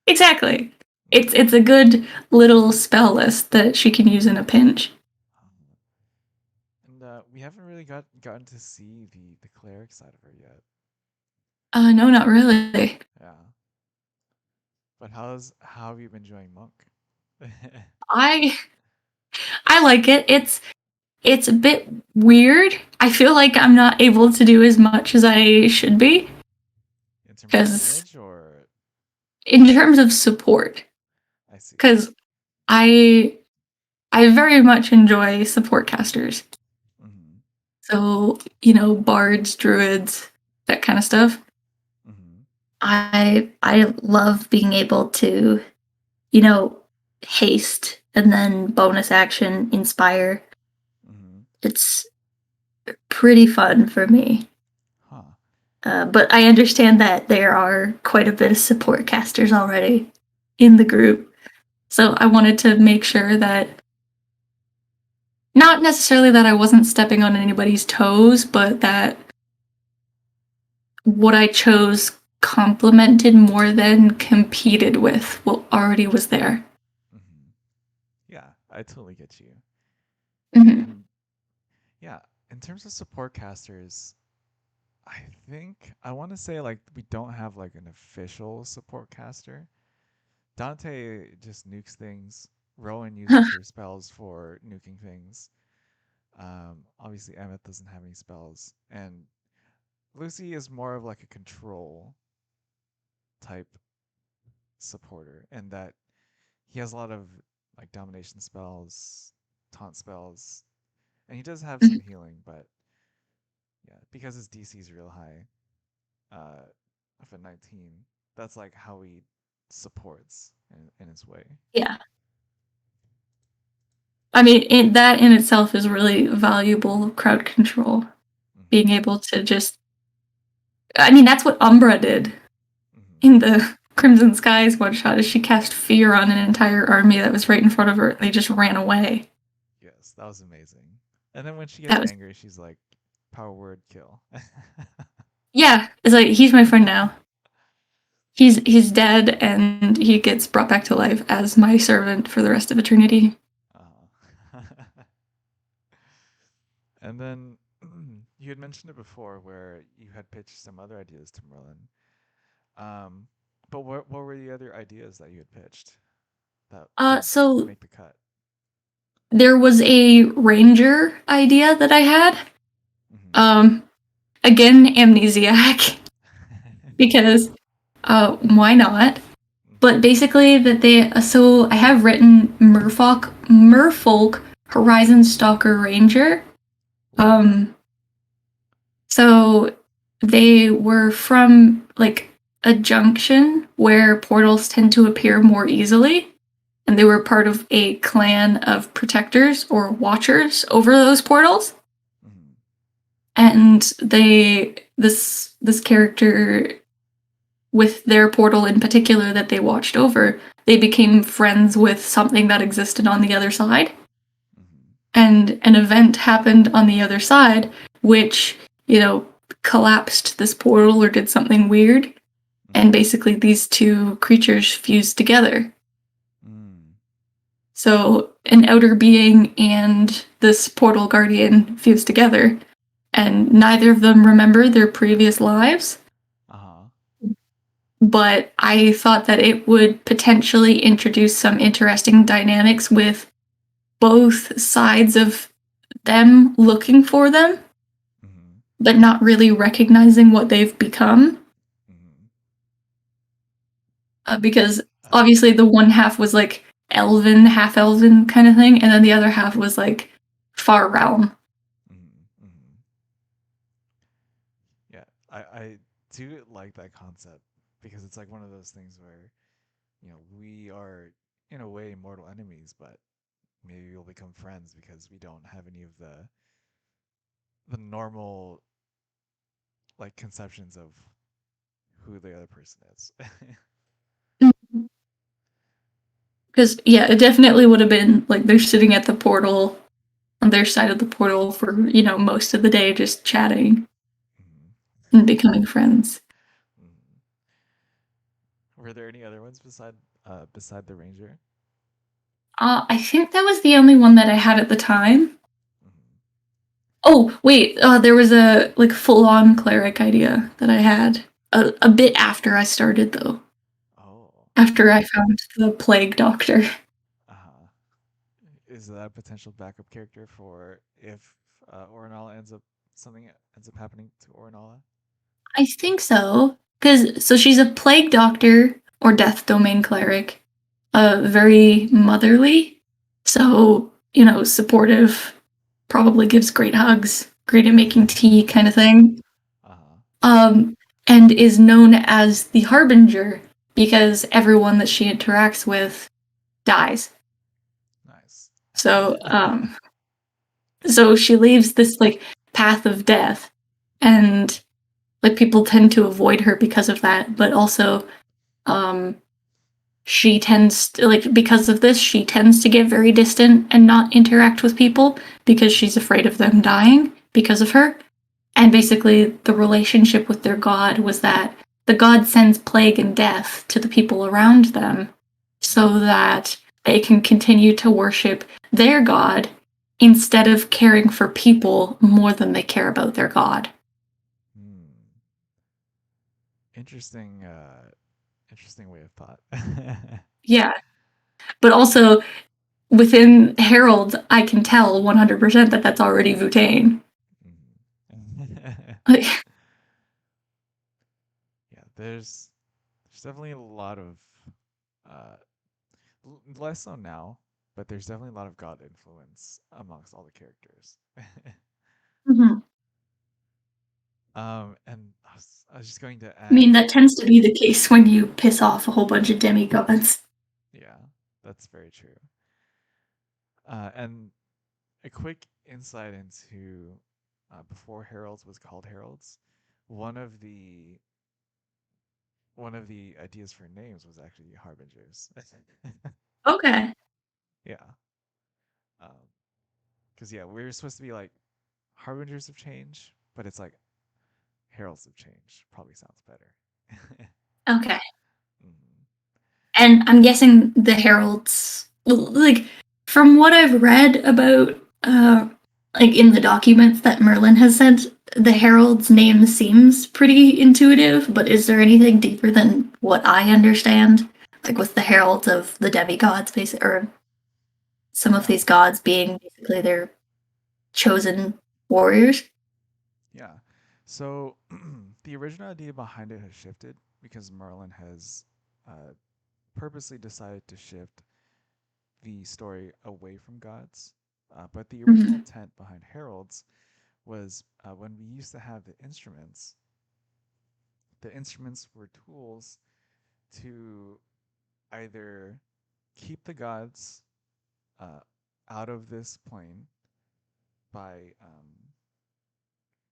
[SPEAKER 2] exactly.
[SPEAKER 1] Mm.
[SPEAKER 2] It's a good little spell list that she can use in a pinch.
[SPEAKER 1] Um, and we haven't really gotten to see the cleric side of her yet.
[SPEAKER 2] No, not really.
[SPEAKER 1] Yeah. But how have you been enjoying Monk?
[SPEAKER 2] I I like it. It's a bit weird. I feel like I'm not able to do as much as I should be
[SPEAKER 1] In terms of
[SPEAKER 2] because
[SPEAKER 1] damage, or
[SPEAKER 2] in terms of support,
[SPEAKER 1] I see.
[SPEAKER 2] because I I very much enjoy support casters.
[SPEAKER 1] Mm-hmm.
[SPEAKER 2] So, bards, druids, that kind of stuff.
[SPEAKER 1] Mm-hmm.
[SPEAKER 2] I love being able to, you know, haste and then bonus action inspire.
[SPEAKER 1] Mm-hmm.
[SPEAKER 2] It's pretty fun for me.
[SPEAKER 1] Huh.
[SPEAKER 2] But I understand that there are quite a bit of support casters already in the group. So I wanted to make sure that not necessarily that I wasn't stepping on anybody's toes, but that what I chose complemented more than competed with what already was there.
[SPEAKER 1] Mm-hmm. Yeah, I totally get you.
[SPEAKER 2] Hmm.
[SPEAKER 1] And yeah, in terms of support casters, I think I want to say like we don't have like an official support caster. Dante just nukes things. Rowan uses her spells for nuking things. Obviously, Emmett doesn't have any spells, and Lucy is more of like a control type supporter, and that he has a lot of like domination spells, taunt spells, and he does have some healing, but yeah, because his DC is real high, of a 19, that's like how he supports in his way.
[SPEAKER 2] Yeah. I mean, that in itself is really valuable crowd control. Being
[SPEAKER 1] Mm-hmm.
[SPEAKER 2] able to just, I mean, that's what Umbra did
[SPEAKER 1] Mm-hmm.
[SPEAKER 2] in the Crimson Skies one shot. Is she cast fear on an entire army that was right in front of her, and they just ran away.
[SPEAKER 1] Yes, that was amazing. And then when she gets
[SPEAKER 2] That was,
[SPEAKER 1] angry, she's like, "Power word kill."
[SPEAKER 2] yeah. It's like he's my friend now. He's dead, and he gets brought back to life as my servant for the rest of eternity.
[SPEAKER 1] uh And then you had mentioned it before, where you had pitched some other ideas to Merlin. Um, but what were the other ideas that you had pitched that didn't
[SPEAKER 2] So
[SPEAKER 1] make the cut?
[SPEAKER 2] there was a ranger idea that I had.
[SPEAKER 1] Mm-hmm.
[SPEAKER 2] Um, Again, amnesiac because why not?
[SPEAKER 1] Mm-hmm.
[SPEAKER 2] But basically, that they so I have written Merfolk Horizon Stalker Ranger.
[SPEAKER 1] Ooh.
[SPEAKER 2] Um, so they were from like a junction where portals tend to appear more easily, and they were part of a clan of protectors or watchers over those portals.
[SPEAKER 1] Mm-hmm.
[SPEAKER 2] And this character with their portal in particular that they watched over, they became friends with something that existed on the other side.
[SPEAKER 1] Mm-hmm.
[SPEAKER 2] And an event happened on the other side, which, collapsed this portal or did something weird. And
[SPEAKER 1] Mm-hmm.
[SPEAKER 2] basically, these two creatures fused together.
[SPEAKER 1] Mm.
[SPEAKER 2] So, an outer being and this portal guardian fused together, and neither of them remember their previous lives.
[SPEAKER 1] Uh-huh.
[SPEAKER 2] But I thought that it would potentially introduce some interesting dynamics with both sides of them looking for them,
[SPEAKER 1] Mm-hmm.
[SPEAKER 2] but not really recognizing what they've become.
[SPEAKER 1] Mm-hmm.
[SPEAKER 2] Because
[SPEAKER 1] Uh,
[SPEAKER 2] obviously the one half was like elven, half elven kind of thing, and then the other half was like far realm.
[SPEAKER 1] mm-hmm. Mm-hmm. Yeah, I do like that concept because it's like one of those things where, we are in a way mortal enemies, but maybe we'll become friends because we don't have any of the normal like conceptions of who the other person is.
[SPEAKER 2] Because, yeah, it definitely would have been like they're sitting at the portal on their side of the portal for, most of the day just chatting
[SPEAKER 1] Mhm.
[SPEAKER 2] and becoming friends.
[SPEAKER 1] Mhm. Were there any other ones beside the ranger?
[SPEAKER 2] I think that was the only one that I had at the time.
[SPEAKER 1] Mhm.
[SPEAKER 2] Oh, wait, there was a like full-on cleric idea that I had. a bit after I started, though.
[SPEAKER 1] Oh,
[SPEAKER 2] After I found the plague doctor.
[SPEAKER 1] uh-huh. Is that a potential backup character for if Ornala ends up something ends up happening to Ornala?
[SPEAKER 2] I think so. Because, so she's a plague doctor or death domain cleric, very motherly. So, supportive, probably gives great hugs, great at making tea kind of thing.
[SPEAKER 1] Uh-huh.
[SPEAKER 2] Um, and is known as the Harbinger because everyone that she interacts with dies.
[SPEAKER 1] Nice.
[SPEAKER 2] So, so she leaves this like path of death, and like people tend to avoid her because of that. But also, um, she tends to, like because of this, she tends to get very distant and not interact with people because she's afraid of them dying because of her. And basically, the relationship with their god was that the god sends plague and death to the people around them so
[SPEAKER 1] Mm,
[SPEAKER 2] that they can continue to worship their god instead of caring for people more than they care about their god.
[SPEAKER 1] mm. Interesting interesting way of thought.
[SPEAKER 2] Yeah. But also, within Herald, I can tell 100% that that's already Vutane.
[SPEAKER 1] Mhm.
[SPEAKER 2] Like,
[SPEAKER 1] Yeah, there's definitely a lot of uh less so now, but there's definitely a lot of god influence amongst all the characters.
[SPEAKER 2] mhm.
[SPEAKER 1] And I was just going to
[SPEAKER 2] I
[SPEAKER 1] add,
[SPEAKER 2] mean, that tends to be the case when you piss off a whole bunch of demigods.
[SPEAKER 1] yeah, that's very true. And a quick insight into before Heralds was called Heralds, one of the one of the ideas for names was actually Harbingers.
[SPEAKER 2] Okay.
[SPEAKER 1] Yeah, because yeah, we are supposed to be like Harbingers of Change, but it's like Heralds of Change. Probably sounds better.
[SPEAKER 2] Okay.
[SPEAKER 1] Mhm.
[SPEAKER 2] And I'm guessing the heralds, like from what I've read about, like in the documents that Merlin has sent, the herald's name seems pretty intuitive. But is there anything deeper than what I understand? Like with the heralds of the demigods, basically, or some of
[SPEAKER 1] Yeah,
[SPEAKER 2] these gods being basically their chosen warriors.
[SPEAKER 1] yeah. So the original idea behind it has shifted because Merlin has uh, purposely decided to shift the story away from gods. But the original
[SPEAKER 2] Mm-hmm.
[SPEAKER 1] intent behind heralds was when we used to have the instruments were tools to either keep the gods uh, out of this plane by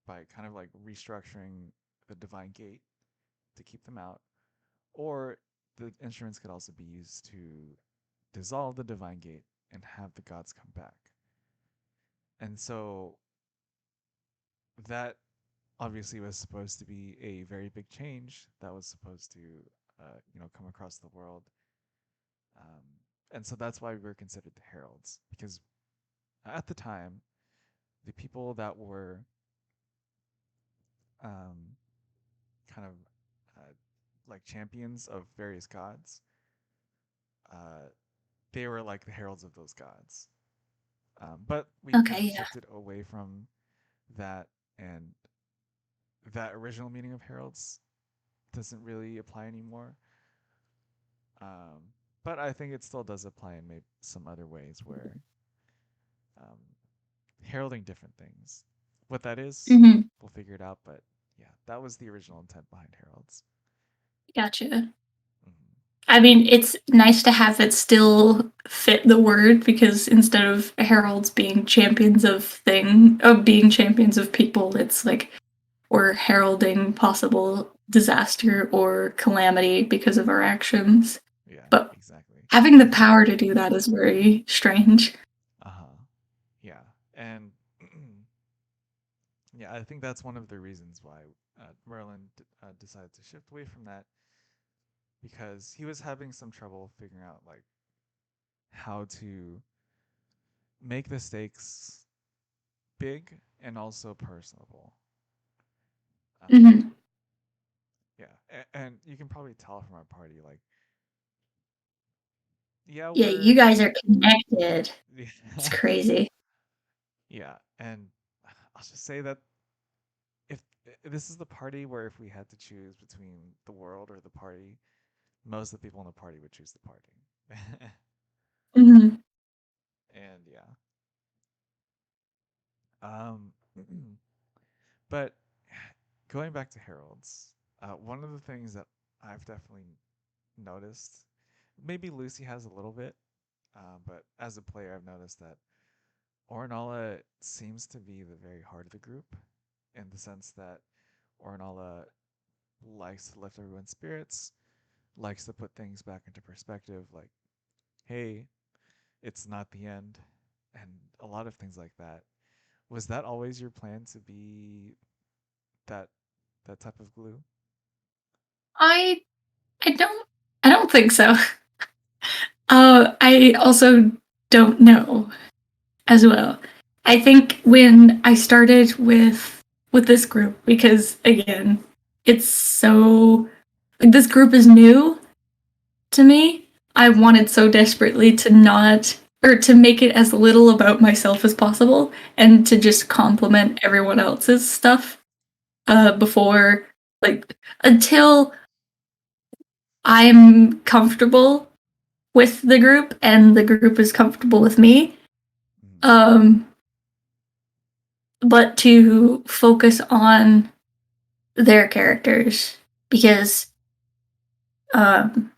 [SPEAKER 1] by kind of like restructuring the divine gate to keep them out, or the instruments could also be used to dissolve the divine gate and have the gods come back. And so that obviously was supposed to be a very big change that was supposed to come across the world. Um, and so that's why we were considered the heralds, because at the time the people that were um, kind of uh, like champions of various gods, uh, they were like the heralds of those gods. But we've kind of
[SPEAKER 2] Okay, yeah.
[SPEAKER 1] shifted away from that, and that original meaning of heralds doesn't really apply anymore. But I think it still does apply in maybe some other ways where um, heralding different things. What that is,
[SPEAKER 2] Mm-hmm.
[SPEAKER 1] we'll figure it out. But yeah, that was the original intent behind heralds.
[SPEAKER 2] Gotcha.
[SPEAKER 1] Mm-hmm.
[SPEAKER 2] I mean, it's nice to have it still fit the word because instead of heralds being champions of being champions of people, it's like we're heralding possible disaster or calamity because of our actions.
[SPEAKER 1] Yeah,
[SPEAKER 2] But
[SPEAKER 1] exactly.
[SPEAKER 2] having the power to do that is very strange.
[SPEAKER 1] Uh huh. Yeah, and yeah, I think that's one of the reasons why Merlin decided to shift away from that because he was having some trouble figuring out like how to make the stakes big and also personable. Um,
[SPEAKER 2] Hmm.
[SPEAKER 1] yeah, And you can probably tell from our party, like, yeah,
[SPEAKER 2] Yeah, you
[SPEAKER 1] we're
[SPEAKER 2] guys are connected. It's crazy.
[SPEAKER 1] yeah, and I'll just say that if this is the party where if we had to choose between the world or the party, most of the people in the party would choose the party.
[SPEAKER 2] Mhm.
[SPEAKER 1] And yeah, um, but going back to heralds, one of the things that I've definitely noticed, maybe Lucy has a little bit, but as a player, I've noticed that Ornella seems to be the very heart of the group, in the sense that Ornella likes to lift everyone's spirits, likes to put things back into perspective, like, hey, it's not the end, and a lot of things like that. Was that always your plan to be that that type of glue?
[SPEAKER 2] I I don't I don't think so. I also don't know as well. I think when I started with this group, because again, it's so like, this group is new to me. I
[SPEAKER 1] Mm-hmm.
[SPEAKER 2] wanted so desperately to not or to make it as little about myself as possible and to just complement everyone else's stuff before like until I'm comfortable with the group and the group is comfortable with me.
[SPEAKER 1] Mm-hmm.
[SPEAKER 2] Um, but to focus on their characters because um,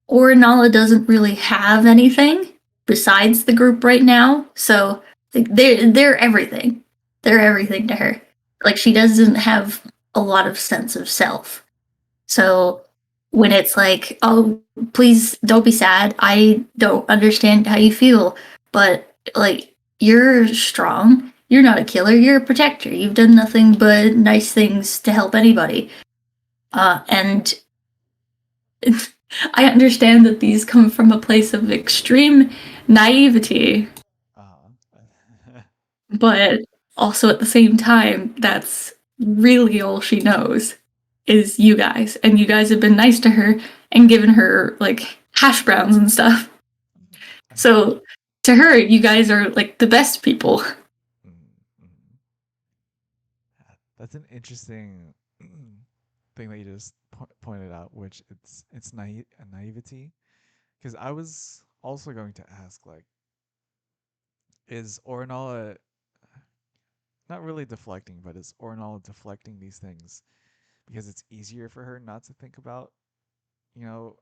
[SPEAKER 2] Orinala doesn't really have anything besides the group right now. So like, they're everything. They're everything to her. Like she doesn't have a lot of sense of self. So when it's like, oh, please don't be sad. I don't understand how you feel, but like you're strong. You're not a killer. You're a protector. You've done nothing but nice things to help anybody. And I understand that these come from a place of extreme naivety,
[SPEAKER 1] Uh-huh.
[SPEAKER 2] but also at the same time, that's really all she knows is you guys. And you guys have been nice to her and given her like hash browns and stuff. So to her, you guys are like the best people.
[SPEAKER 1] Mm-hmm. That's an interesting thing that you just pointed out, which it's naivety. Because I was also going to ask, like, is Ornella not really deflecting, but is Ornella deflecting these things because it's easier for her not to think about,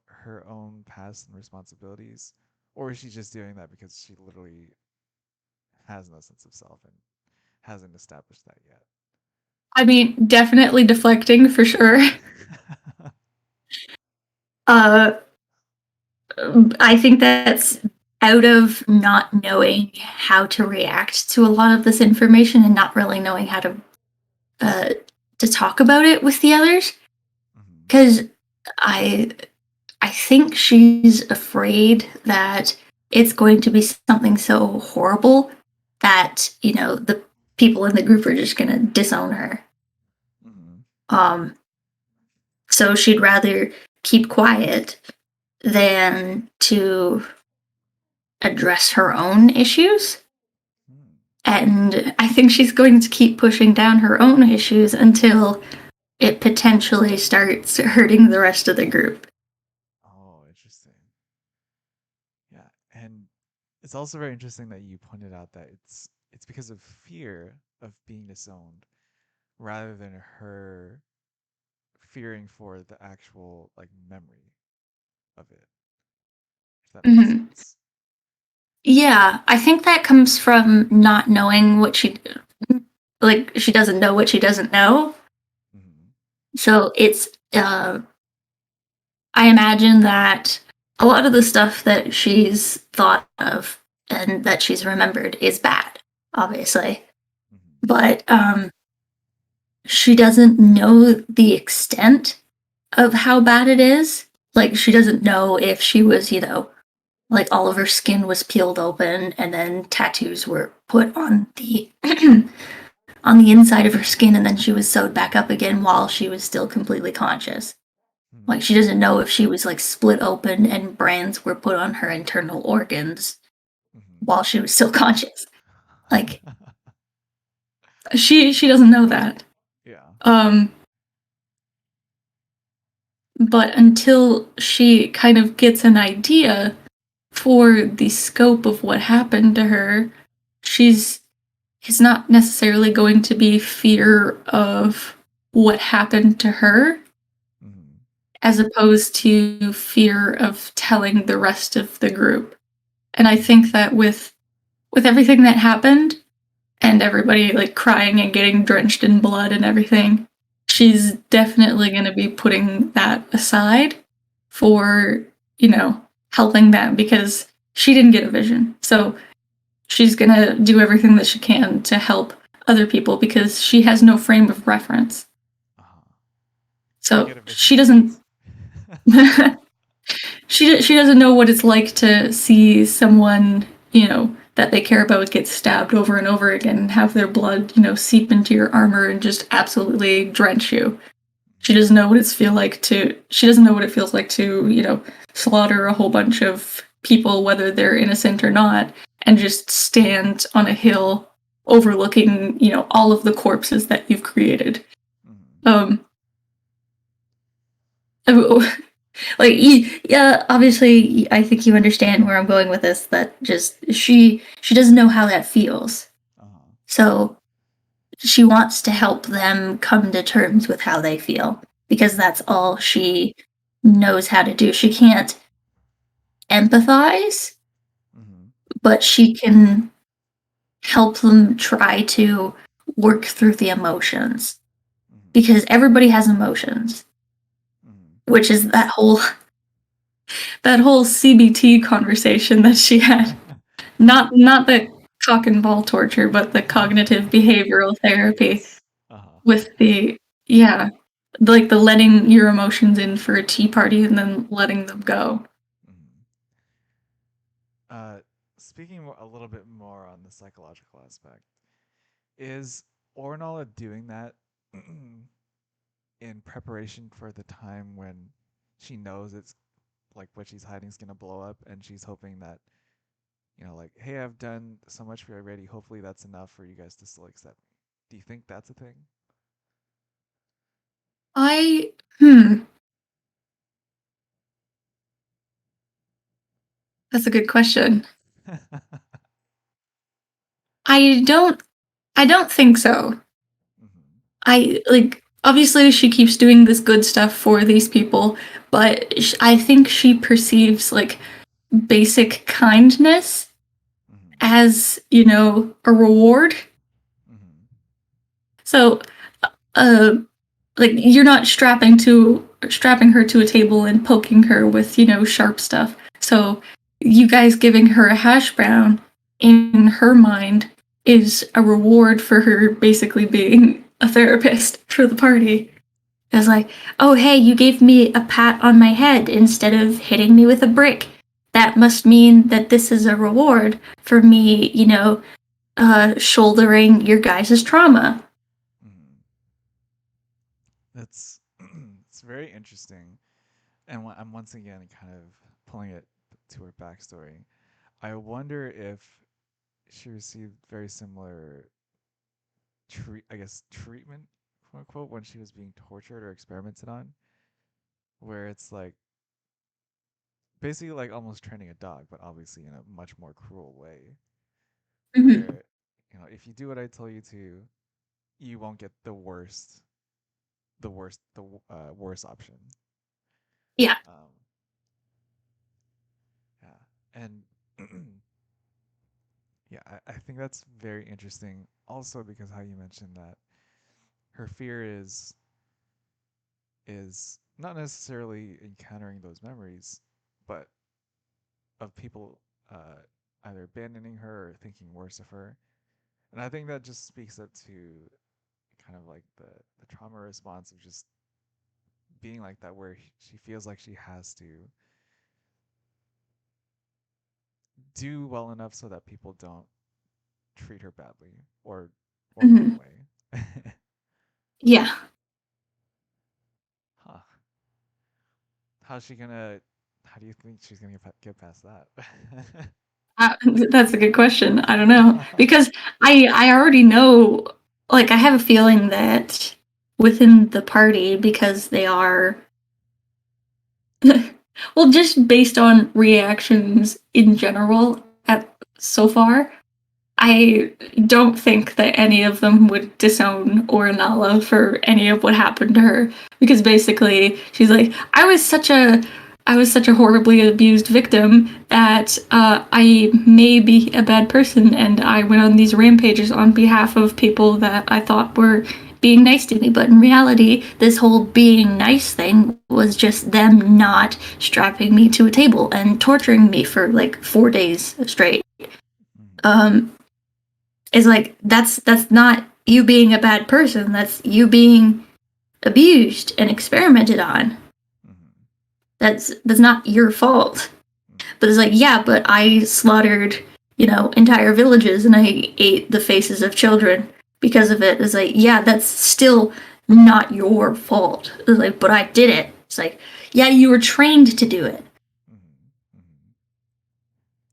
[SPEAKER 1] her own past and responsibilities, or is she just doing that because she literally has no sense of self and hasn't established that yet?
[SPEAKER 2] I mean, definitely deflecting for sure. Uh, I think that's out of not knowing how to react to a lot of this information and not really knowing how uh, to talk about it with the others.
[SPEAKER 1] Mm-hmm.
[SPEAKER 2] Because I I think she's afraid that it's going to be something so horrible that the people in the group are just going to disown her.
[SPEAKER 1] Mm-hmm.
[SPEAKER 2] Um, so she'd rather keep quiet than to address her own issues.
[SPEAKER 1] Hmm.
[SPEAKER 2] And I think she's going to keep pushing down her own issues until it potentially starts hurting the rest of the group.
[SPEAKER 1] Oh, interesting. Yeah, and it's also very interesting that you pointed out that it's because of fear of being disowned rather than her fearing for the actual like memory of it, if that makes
[SPEAKER 2] Mm-hmm.
[SPEAKER 1] sense.
[SPEAKER 2] Yeah, I think that comes from not knowing what she like. She doesn't know what she doesn't know.
[SPEAKER 1] Mm-hmm.
[SPEAKER 2] So it's I imagine that a lot of the stuff that she's thought of and that she's remembered is bad, obviously.
[SPEAKER 1] Mm-hmm.
[SPEAKER 2] But she doesn't know the extent of how bad it is. Like she doesn't know if she was, like all of her skin was peeled open and then tattoos were put on the on the inside of her skin, and then she was sewed back up again while she was still completely conscious. Like
[SPEAKER 1] Hmm.
[SPEAKER 2] she doesn't know if she was like split open and brands were put on her internal organs
[SPEAKER 1] Hmm.
[SPEAKER 2] while she was still conscious. Like she doesn't know that.
[SPEAKER 1] Yeah.
[SPEAKER 2] Um, but until she kind of gets an idea for the scope of what happened to her, she's it's not necessarily going to be fear of what happened to her
[SPEAKER 1] Hmm.
[SPEAKER 2] as opposed to fear of telling the rest of the group. And I think
[SPEAKER 1] Hmm.
[SPEAKER 2] that with everything that happened and everybody like crying and getting drenched in blood and everything, she's
[SPEAKER 1] Hmm.
[SPEAKER 2] definitely going to be putting that aside for, you know, helping them because she didn't get a vision. So she's going to do everything that she can to help other people because she has no frame of reference.
[SPEAKER 1] Uh-huh. I
[SPEAKER 2] So
[SPEAKER 1] get a vision
[SPEAKER 2] she
[SPEAKER 1] too.
[SPEAKER 2] doesn't she doesn't know what it's like to see someone, you know, that they care about get stabbed over and over again and have their blood, you know, seep into your armor and just absolutely drench you. She doesn't know what it's feel like to she doesn't know what it feels like to, you know, slaughter a whole bunch of people whether they're innocent or not and just stand on a hill overlooking, you know, all of the corpses that you've created.
[SPEAKER 1] Hmm.
[SPEAKER 2] Um like yeah, obviously I think you understand where I'm going with this, that just she doesn't know how that feels,
[SPEAKER 1] Uh-huh.
[SPEAKER 2] so she wants to help them come to terms with how they feel because that's all she knows how to do. She can't empathize,
[SPEAKER 1] Hmm.
[SPEAKER 2] but she can help them try to work through the emotions
[SPEAKER 1] Hmm.
[SPEAKER 2] because everybody has emotions,
[SPEAKER 1] Hmm.
[SPEAKER 2] which is that whole CBT conversation that she had. Not the cock and ball torture, but the cognitive behavioral therapy
[SPEAKER 1] Yes. Uh-huh.
[SPEAKER 2] with the yeah, like the letting your emotions in for a tea party and then letting them go.
[SPEAKER 1] Hmm. Uh, Speaking a little bit more on the psychological aspect, is Ornella doing that in preparation for the time when she knows it's like what she's hiding is gonna blow up, and she's hoping that, like, hey, I've done so much for you already. Hopefully, that's enough for you guys to still accept me. Do you think that's a thing?
[SPEAKER 2] I hmm, that's a good question. I don't I don't think so.
[SPEAKER 1] Hmm.
[SPEAKER 2] I like obviously she keeps doing this good stuff for these people, but I think she perceives like basic kindness
[SPEAKER 1] Hmm.
[SPEAKER 2] as, you know, a reward.
[SPEAKER 1] Hmm.
[SPEAKER 2] So, uh like you're not strapping her to a table and poking her with, you know, sharp stuff. So, you guys giving her a hash brown in her mind is a reward for her basically being a therapist for the party. It's like, oh, hey, you gave me a pat on my head instead of hitting me with a brick. That must mean that this is a reward for me, you know, shouldering your guys' trauma.
[SPEAKER 1] Hmm. That's it's very interesting, and I'm once again kind of pulling it to her backstory. I wonder if she received very similar I guess treatment, quote unquote, when she was being tortured or experimented on, where it's like basically like almost training a dog, but obviously in a much more cruel way.
[SPEAKER 2] Mm-hmm.
[SPEAKER 1] Where, if you do what I tell you to, you won't get the worst option.
[SPEAKER 2] Yeah.
[SPEAKER 1] Um, yeah, and yeah, I think that's very interesting. Also, because how you mentioned that her fear is not necessarily encountering those memories, but of people either abandoning her or thinking worse of her. And I think that just speaks up to kind of like the trauma response of just being like that, where she feels like she has to do well enough so that people don't treat her badly or run
[SPEAKER 2] Mm-hmm.
[SPEAKER 1] away.
[SPEAKER 2] Yeah.
[SPEAKER 1] Huh. How's she gonna? How do you think she's gonna get past that?
[SPEAKER 2] Uh, that's a good question. I don't know because I already know, like I have a feeling that within the party, because they are well, just based on reactions in general at so far, I don't think that any of them would disown Ornella for any of what happened to her, because basically she's like, I was such a horribly abused victim that I may be a bad person, and I went on these rampages on behalf of people that I thought were being nice to me. But in reality, this whole being nice thing was just them not strapping me to a table and torturing me for like 4 days straight.
[SPEAKER 1] Mhm,
[SPEAKER 2] Um, is like that's not you being a bad person. That's you being abused and experimented on.
[SPEAKER 1] mhm,
[SPEAKER 2] That's not your fault.
[SPEAKER 1] mhm,
[SPEAKER 2] But it's like, yeah, but I slaughtered, entire villages and I ate the faces of children because of it. It's like, yeah, that's still not your fault. It's like, but I did it. It's like, yeah, you were trained to do it.
[SPEAKER 1] mhm, mhm,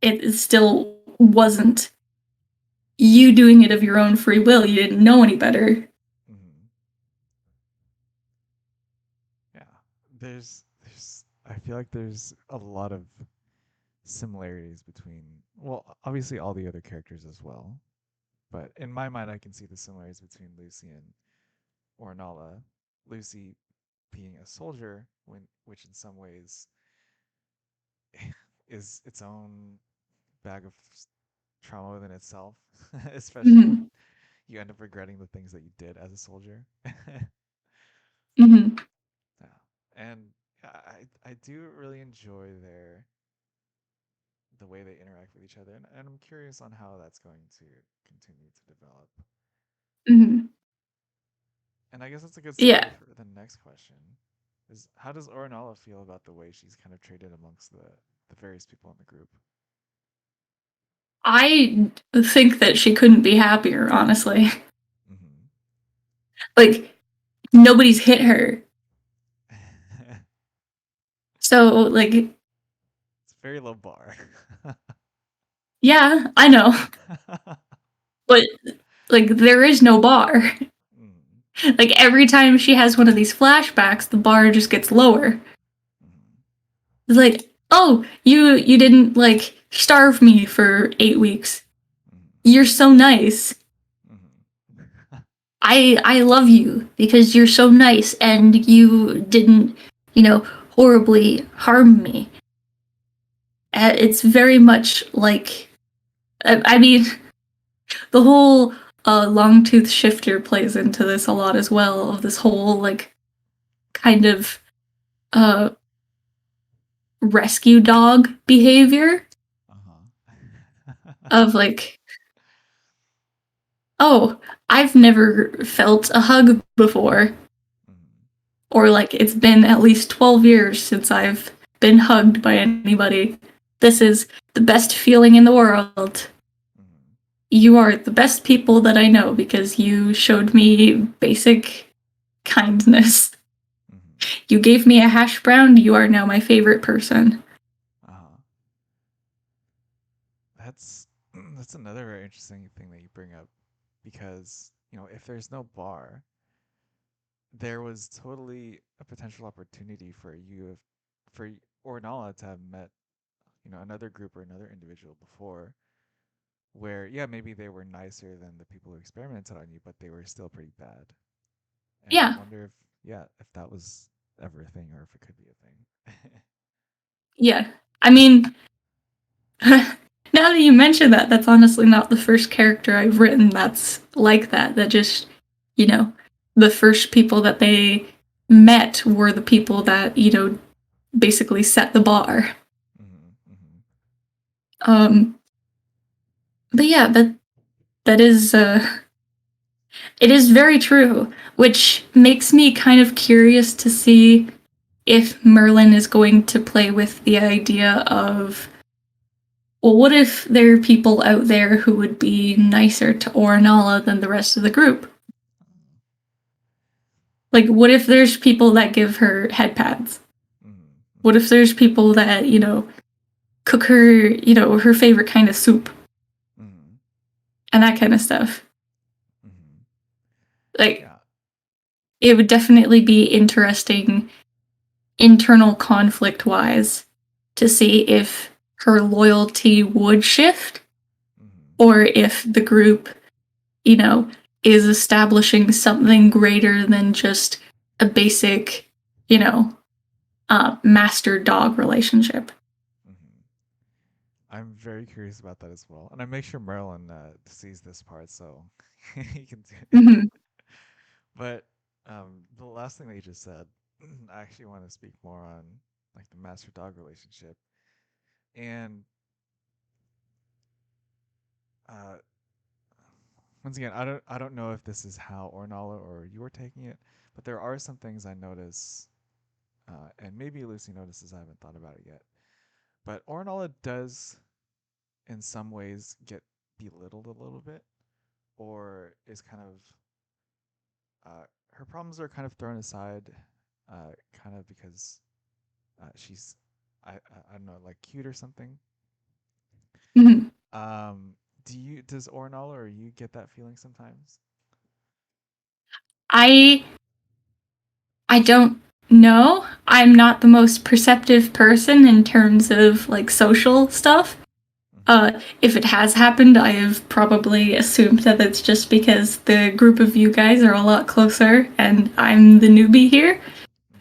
[SPEAKER 2] It still wasn't you doing it of your own free will. You didn't know any better.
[SPEAKER 1] mhm. Yeah. There's. I feel like there's a lot of similarities between. Well, obviously all the other characters as well, but in my mind, I can see the similarities between Lucy and Ornella. Lucy being a soldier, which in some ways is its own bag of trauma within itself, especially when
[SPEAKER 2] Mm-hmm.
[SPEAKER 1] you end up regretting the things that you did as a soldier.
[SPEAKER 2] Mm-hmm.
[SPEAKER 1] Yeah. And yeah, I do really enjoy the way they interact with each other, and I'm curious on how that's going to continue to develop.
[SPEAKER 2] Mm-hmm.
[SPEAKER 1] And I guess that's a good
[SPEAKER 2] Yeah,
[SPEAKER 1] segue for the next question: is how does Ornella feel about the way she's kind of treated amongst the various people in the group?
[SPEAKER 2] I think that she couldn't be happier, honestly.
[SPEAKER 1] Mm-hmm.
[SPEAKER 2] Like, nobody's hit her. So, like,
[SPEAKER 1] It's a very low bar.
[SPEAKER 2] yeah, I know. But, like, there is no bar.
[SPEAKER 1] Mm,
[SPEAKER 2] Like, every time she has one of these flashbacks, the bar just gets lower.
[SPEAKER 1] mm,
[SPEAKER 2] It's like, oh, you didn't, like, starve me for 8 weeks.
[SPEAKER 1] mm,
[SPEAKER 2] You're so nice.
[SPEAKER 1] mm.
[SPEAKER 2] I love you because you're so nice and you didn't, horribly harm me. It's very much like, I mean, the whole long tooth shifter plays into this a lot as well. Of this whole like kind of uh, rescue dog behavior
[SPEAKER 1] Uh-huh.
[SPEAKER 2] of like, oh, I've never felt a hug before,
[SPEAKER 1] Mm,
[SPEAKER 2] or like it's been at least 12 years since I've been hugged by anybody. This is the best feeling in the world.
[SPEAKER 1] mm,
[SPEAKER 2] You are the best people that I know because you showed me basic kindness.
[SPEAKER 1] mm.
[SPEAKER 2] You gave me a hash brown. You are now my favorite person.
[SPEAKER 1] Uh-huh. That's that's another very interesting thing that you bring up because, if there's no bar, there was totally a potential opportunity for Ornella to have met, another group or another individual before where, yeah, maybe they were nicer than the people who experimented on you, but they were still pretty bad. And I
[SPEAKER 2] Yeah,
[SPEAKER 1] wonder if, yeah, if that was ever a thing or if it could be a thing.
[SPEAKER 2] yeah. I mean, now that you mention that, that's honestly not the first character I've written that's like that. That just, you know, the first people that they met were the people that, basically set the bar.
[SPEAKER 1] Hmm, hmm.
[SPEAKER 2] Um, but yeah, that is it is very true, which makes me kind of curious to see if Merlin is going to play with the idea of, well, what if there are people out there who would be nicer to Ornella than the rest of the group? Like, what if there's people that give her head pads?
[SPEAKER 1] Mm-hmm.
[SPEAKER 2] What if there's people that, cook her, her favorite kind of soup
[SPEAKER 1] Mm-hmm.
[SPEAKER 2] and that kind of stuff?
[SPEAKER 1] Mm-hmm.
[SPEAKER 2] Like,
[SPEAKER 1] Yeah.
[SPEAKER 2] it would definitely be interesting internal conflict wise to see if her loyalty would shift
[SPEAKER 1] Mm-hmm.
[SPEAKER 2] or if the group, you know, is establishing something greater than just a basic, you know, master dog relationship.
[SPEAKER 1] Mm-hmm. I'm very curious about that as well, and I make sure Merlin sees this part so he can do it.
[SPEAKER 2] Mm-hmm.
[SPEAKER 1] But the last thing that you just said, I actually want to speak more on like the master dog relationship, and uh, once again, I don't know if this is how Ornala or you are taking it, but there are some things I notice, and maybe Lucy notices. I haven't thought about it yet, but Ornala does in some ways get belittled a little bit, or is kind of her problems are kind of thrown aside, kind of because she's I don't know, like cute or something.
[SPEAKER 2] Mm-hmm.
[SPEAKER 1] Um, does Ornal or you get that feeling sometimes?
[SPEAKER 2] I I don't know. I'm not the most perceptive person in terms of like social stuff.
[SPEAKER 1] Mm-hmm.
[SPEAKER 2] If it has happened, I have probably assumed that it's just because the group of you guys are a lot closer and I'm the newbie here.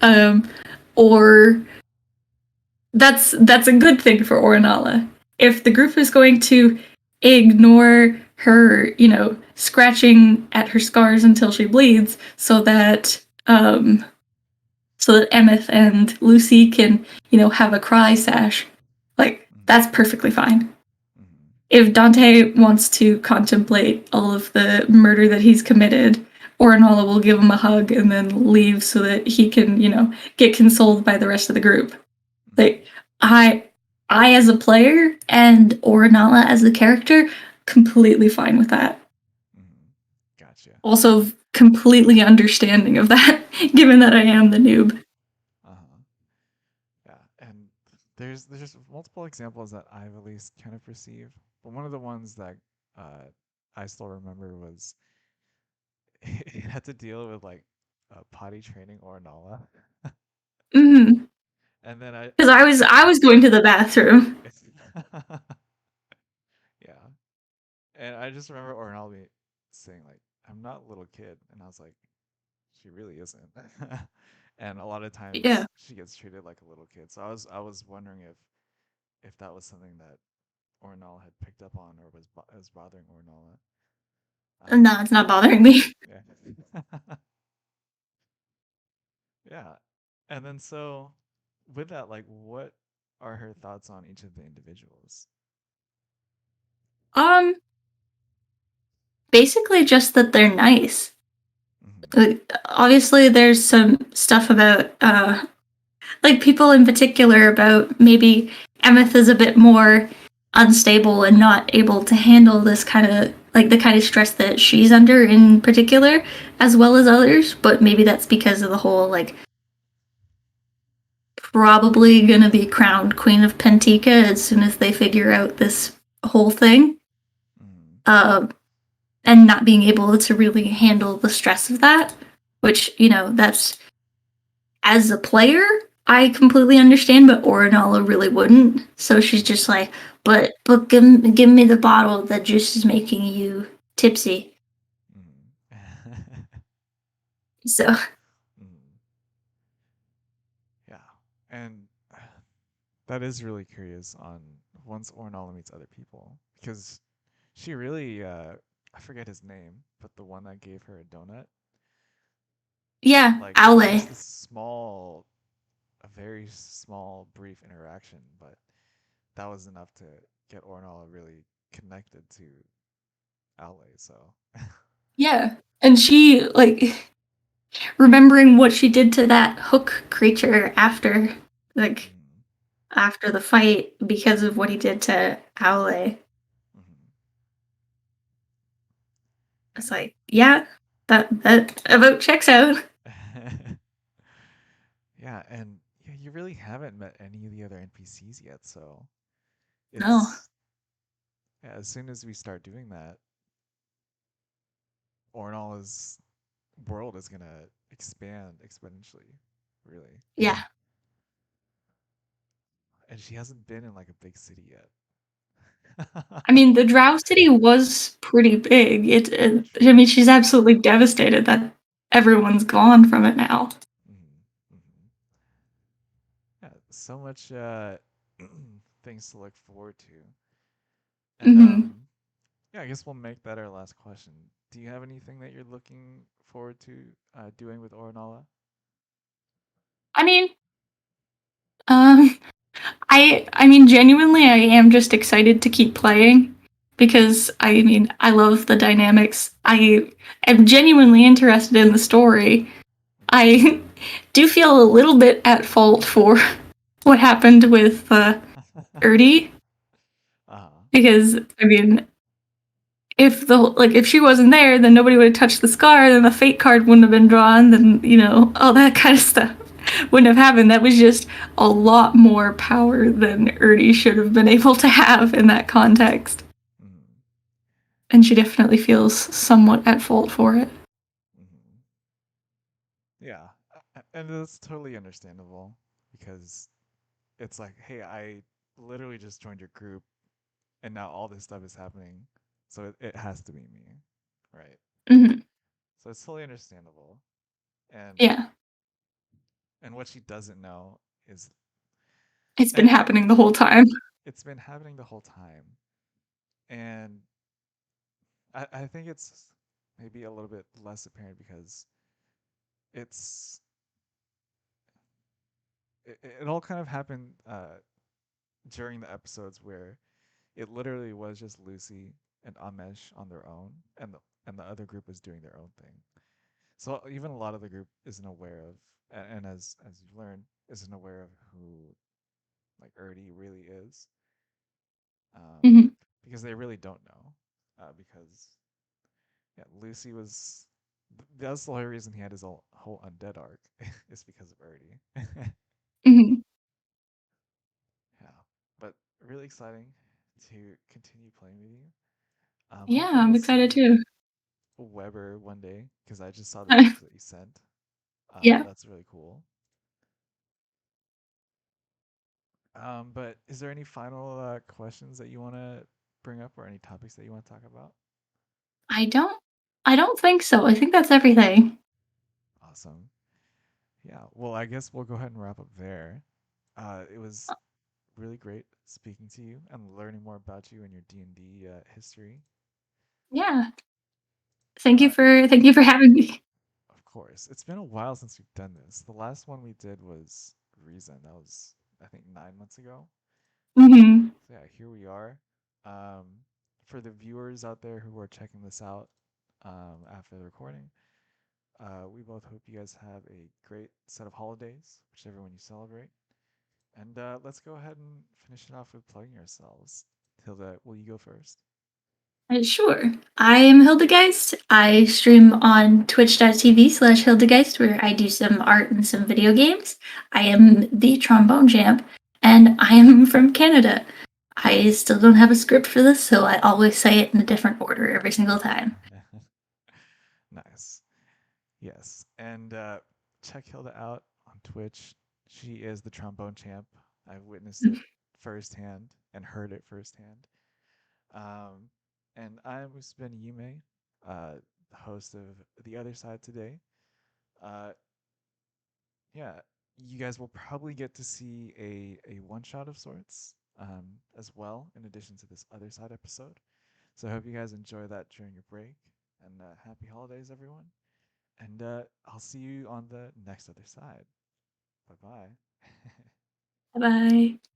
[SPEAKER 1] Mm-hmm.
[SPEAKER 2] Um, or that's a good thing for Ornala. If the group is going to ignore her, scratching at her scars until she bleeds, so that Emmett and Lucy can, have a cry sash, like
[SPEAKER 1] Mm-hmm.
[SPEAKER 2] that's perfectly fine.
[SPEAKER 1] Mm-hmm.
[SPEAKER 2] If Dante wants to contemplate all of the murder that he's committed, Orinola will give him a hug and then leave so that he can, get consoled by the rest of the group.
[SPEAKER 1] Mm-hmm.
[SPEAKER 2] Like I I as a player and Orinola as a character, completely fine with that.
[SPEAKER 1] Mm-hmm. Gotcha.
[SPEAKER 2] Also completely understanding of that, given that I am the noob.
[SPEAKER 1] Uh-huh. Yeah, and there's multiple examples that I've at least kind of perceived, but one of the ones that uh, I still remember was it had to deal with like potty training Ornala,
[SPEAKER 2] Mm-hmm.
[SPEAKER 1] and then
[SPEAKER 2] Because I was going to the bathroom.
[SPEAKER 1] it's yeah, and I just remember Ornala saying like, "I'm not a little kid," and I was like, "She really isn't," and a lot of
[SPEAKER 2] Yeah.
[SPEAKER 1] times she gets treated like a little kid. So I was wondering if that was something that Ornal had picked up on or was bothering Ornala.
[SPEAKER 2] No,
[SPEAKER 1] Um,
[SPEAKER 2] it's not bothering me.
[SPEAKER 1] yeah, yeah, and then so with that, like, what are her thoughts on each of the individuals?
[SPEAKER 2] Um, Basically just that they're nice.
[SPEAKER 1] Mm-hmm.
[SPEAKER 2] Obviously, there's some stuff about like people in particular about maybe Emeth is a bit more unstable and not able to handle this kind of like the kind of stress that she's under in particular, as well as others. But maybe that's because of the whole like probably gonna be crowned Queen of Pentica as soon as they figure out this whole thing.
[SPEAKER 1] Mm-hmm.
[SPEAKER 2] Uh, and not being able to really handle the stress of that, which, that's as a player, I completely understand, but Orinola really wouldn't. So she's just
[SPEAKER 1] Mm-hmm.
[SPEAKER 2] like, but give me the bottle. That juice is making you tipsy.
[SPEAKER 1] Mm-hmm.
[SPEAKER 2] So
[SPEAKER 1] Mm-hmm. Yeah, and that is really curious on once Ornala meets other people because she really I forget his name, but the one that gave her a donut,
[SPEAKER 2] yeah,
[SPEAKER 1] like
[SPEAKER 2] Aule.
[SPEAKER 1] just a very small brief interaction, but that was enough to get Ornala really connected to Ale. So,
[SPEAKER 2] Yeah, and she like remembering what she did to that hook creature like
[SPEAKER 1] mm-hmm.
[SPEAKER 2] after the fight because of what he did to Aule.
[SPEAKER 1] Mm-hmm.
[SPEAKER 2] It's like, yeah, that about checks out.
[SPEAKER 1] Yeah, and yeah, you really haven't met any of the other NPCs yet, so
[SPEAKER 2] No.
[SPEAKER 1] it's yeah, as soon as we start doing that, Ornala's world is gonna expand exponentially, really.
[SPEAKER 2] Yeah.
[SPEAKER 1] And she hasn't been in like a big city yet.
[SPEAKER 2] I mean, the Drow city was pretty big. I
[SPEAKER 1] True.
[SPEAKER 2] mean, she's absolutely devastated that everyone's gone from it now.
[SPEAKER 1] Hmm. Hmm. Yeah, so much things to look forward to. And
[SPEAKER 2] Hmm.
[SPEAKER 1] yeah, I guess we'll make that our last question. Do you have anything that you're looking forward to doing with Ornala?
[SPEAKER 2] I mean, um, I mean, genuinely, I am just excited to keep playing because I mean, I love the dynamics. I am genuinely interested in the story. I do feel a little bit at fault for what happened with Ertie
[SPEAKER 1] Uh-huh.
[SPEAKER 2] because I mean, if the like if she wasn't there, then nobody would have touched the scar, then the fate card wouldn't have been drawn, then all that kind of stuff wouldn't have happened. That was just a lot more power than Ernie should have been able to have in that context.
[SPEAKER 1] Mm-hmm.
[SPEAKER 2] And she definitely feels somewhat at fault for it.
[SPEAKER 1] Mm-hmm. Yeah, and that's totally understandable because it's like, hey, I literally just joined your group, and now all this stuff is happening, so it has to be me, right?
[SPEAKER 2] Hmm.
[SPEAKER 1] So it's totally understandable. And
[SPEAKER 2] Yeah,
[SPEAKER 1] what she doesn't know is,
[SPEAKER 2] it's been
[SPEAKER 1] and
[SPEAKER 2] happening the whole time.
[SPEAKER 1] it's been happening the whole time, and I think it's maybe a little bit less apparent because it's it all kind of happened during the episodes where it literally was just Lucy and Amesh on their own, and the other group was doing their own thing. So even a lot of the group isn't aware of, and as you've learned, isn't aware of who like Ernie really is, um,
[SPEAKER 2] Hmm.
[SPEAKER 1] because they really don't know, because yeah, Lucy was. That's the whole reason he had his whole undead arc is because of Ernie.
[SPEAKER 2] Hmm.
[SPEAKER 1] Yeah, but really exciting to continue playing with you.
[SPEAKER 2] Yeah,
[SPEAKER 1] Hopefully
[SPEAKER 2] I'm
[SPEAKER 1] we'll
[SPEAKER 2] excited
[SPEAKER 1] see
[SPEAKER 2] too.
[SPEAKER 1] Weber one day because I just saw the picture that you sent.
[SPEAKER 2] Yeah,
[SPEAKER 1] That's really cool. But is there any final questions that you want to bring up or any topics that you want to talk about?
[SPEAKER 2] I don't. I don't think so. I think that's everything.
[SPEAKER 1] Awesome. Yeah. Well, I guess we'll go ahead and wrap up there. It was really great speaking to you and learning more about you and your D&D history.
[SPEAKER 2] Yeah.
[SPEAKER 1] Uh,
[SPEAKER 2] Thank you for having me.
[SPEAKER 1] of course, it's been a while since we've done this. The last one we did was Reason. That was I think 9 months ago.
[SPEAKER 2] Hmm.
[SPEAKER 1] So yeah, here we are. Um, for the viewers out there who are checking this out after the recording, we both hope you guys have a great set of holidays, whichever one you celebrate. And let's go ahead and finish it off with plugging ourselves. Hilda, will you go first?
[SPEAKER 2] Sure. I am Hildageist. I stream on twitch.tv/Hildageist where I do some art and some video games. I am the trombone champ and I am from Canada. I still don't have a script for this, so I always say it in a different order every single time.
[SPEAKER 1] Nice. Yes. And check Hilda out on Twitch. She is the trombone champ. I've witnessed it firsthand and heard it firsthand. Um, and I'm Ben Yume, the host of The Other Side today. Uh, yeah, you guys will probably get to see a one shot of sorts as well, in addition to this Other Side episode. So I hope you guys enjoy that during your break. And happy holidays, everyone. And I'll see you on the next Other Side. Bye bye.
[SPEAKER 2] Bye bye.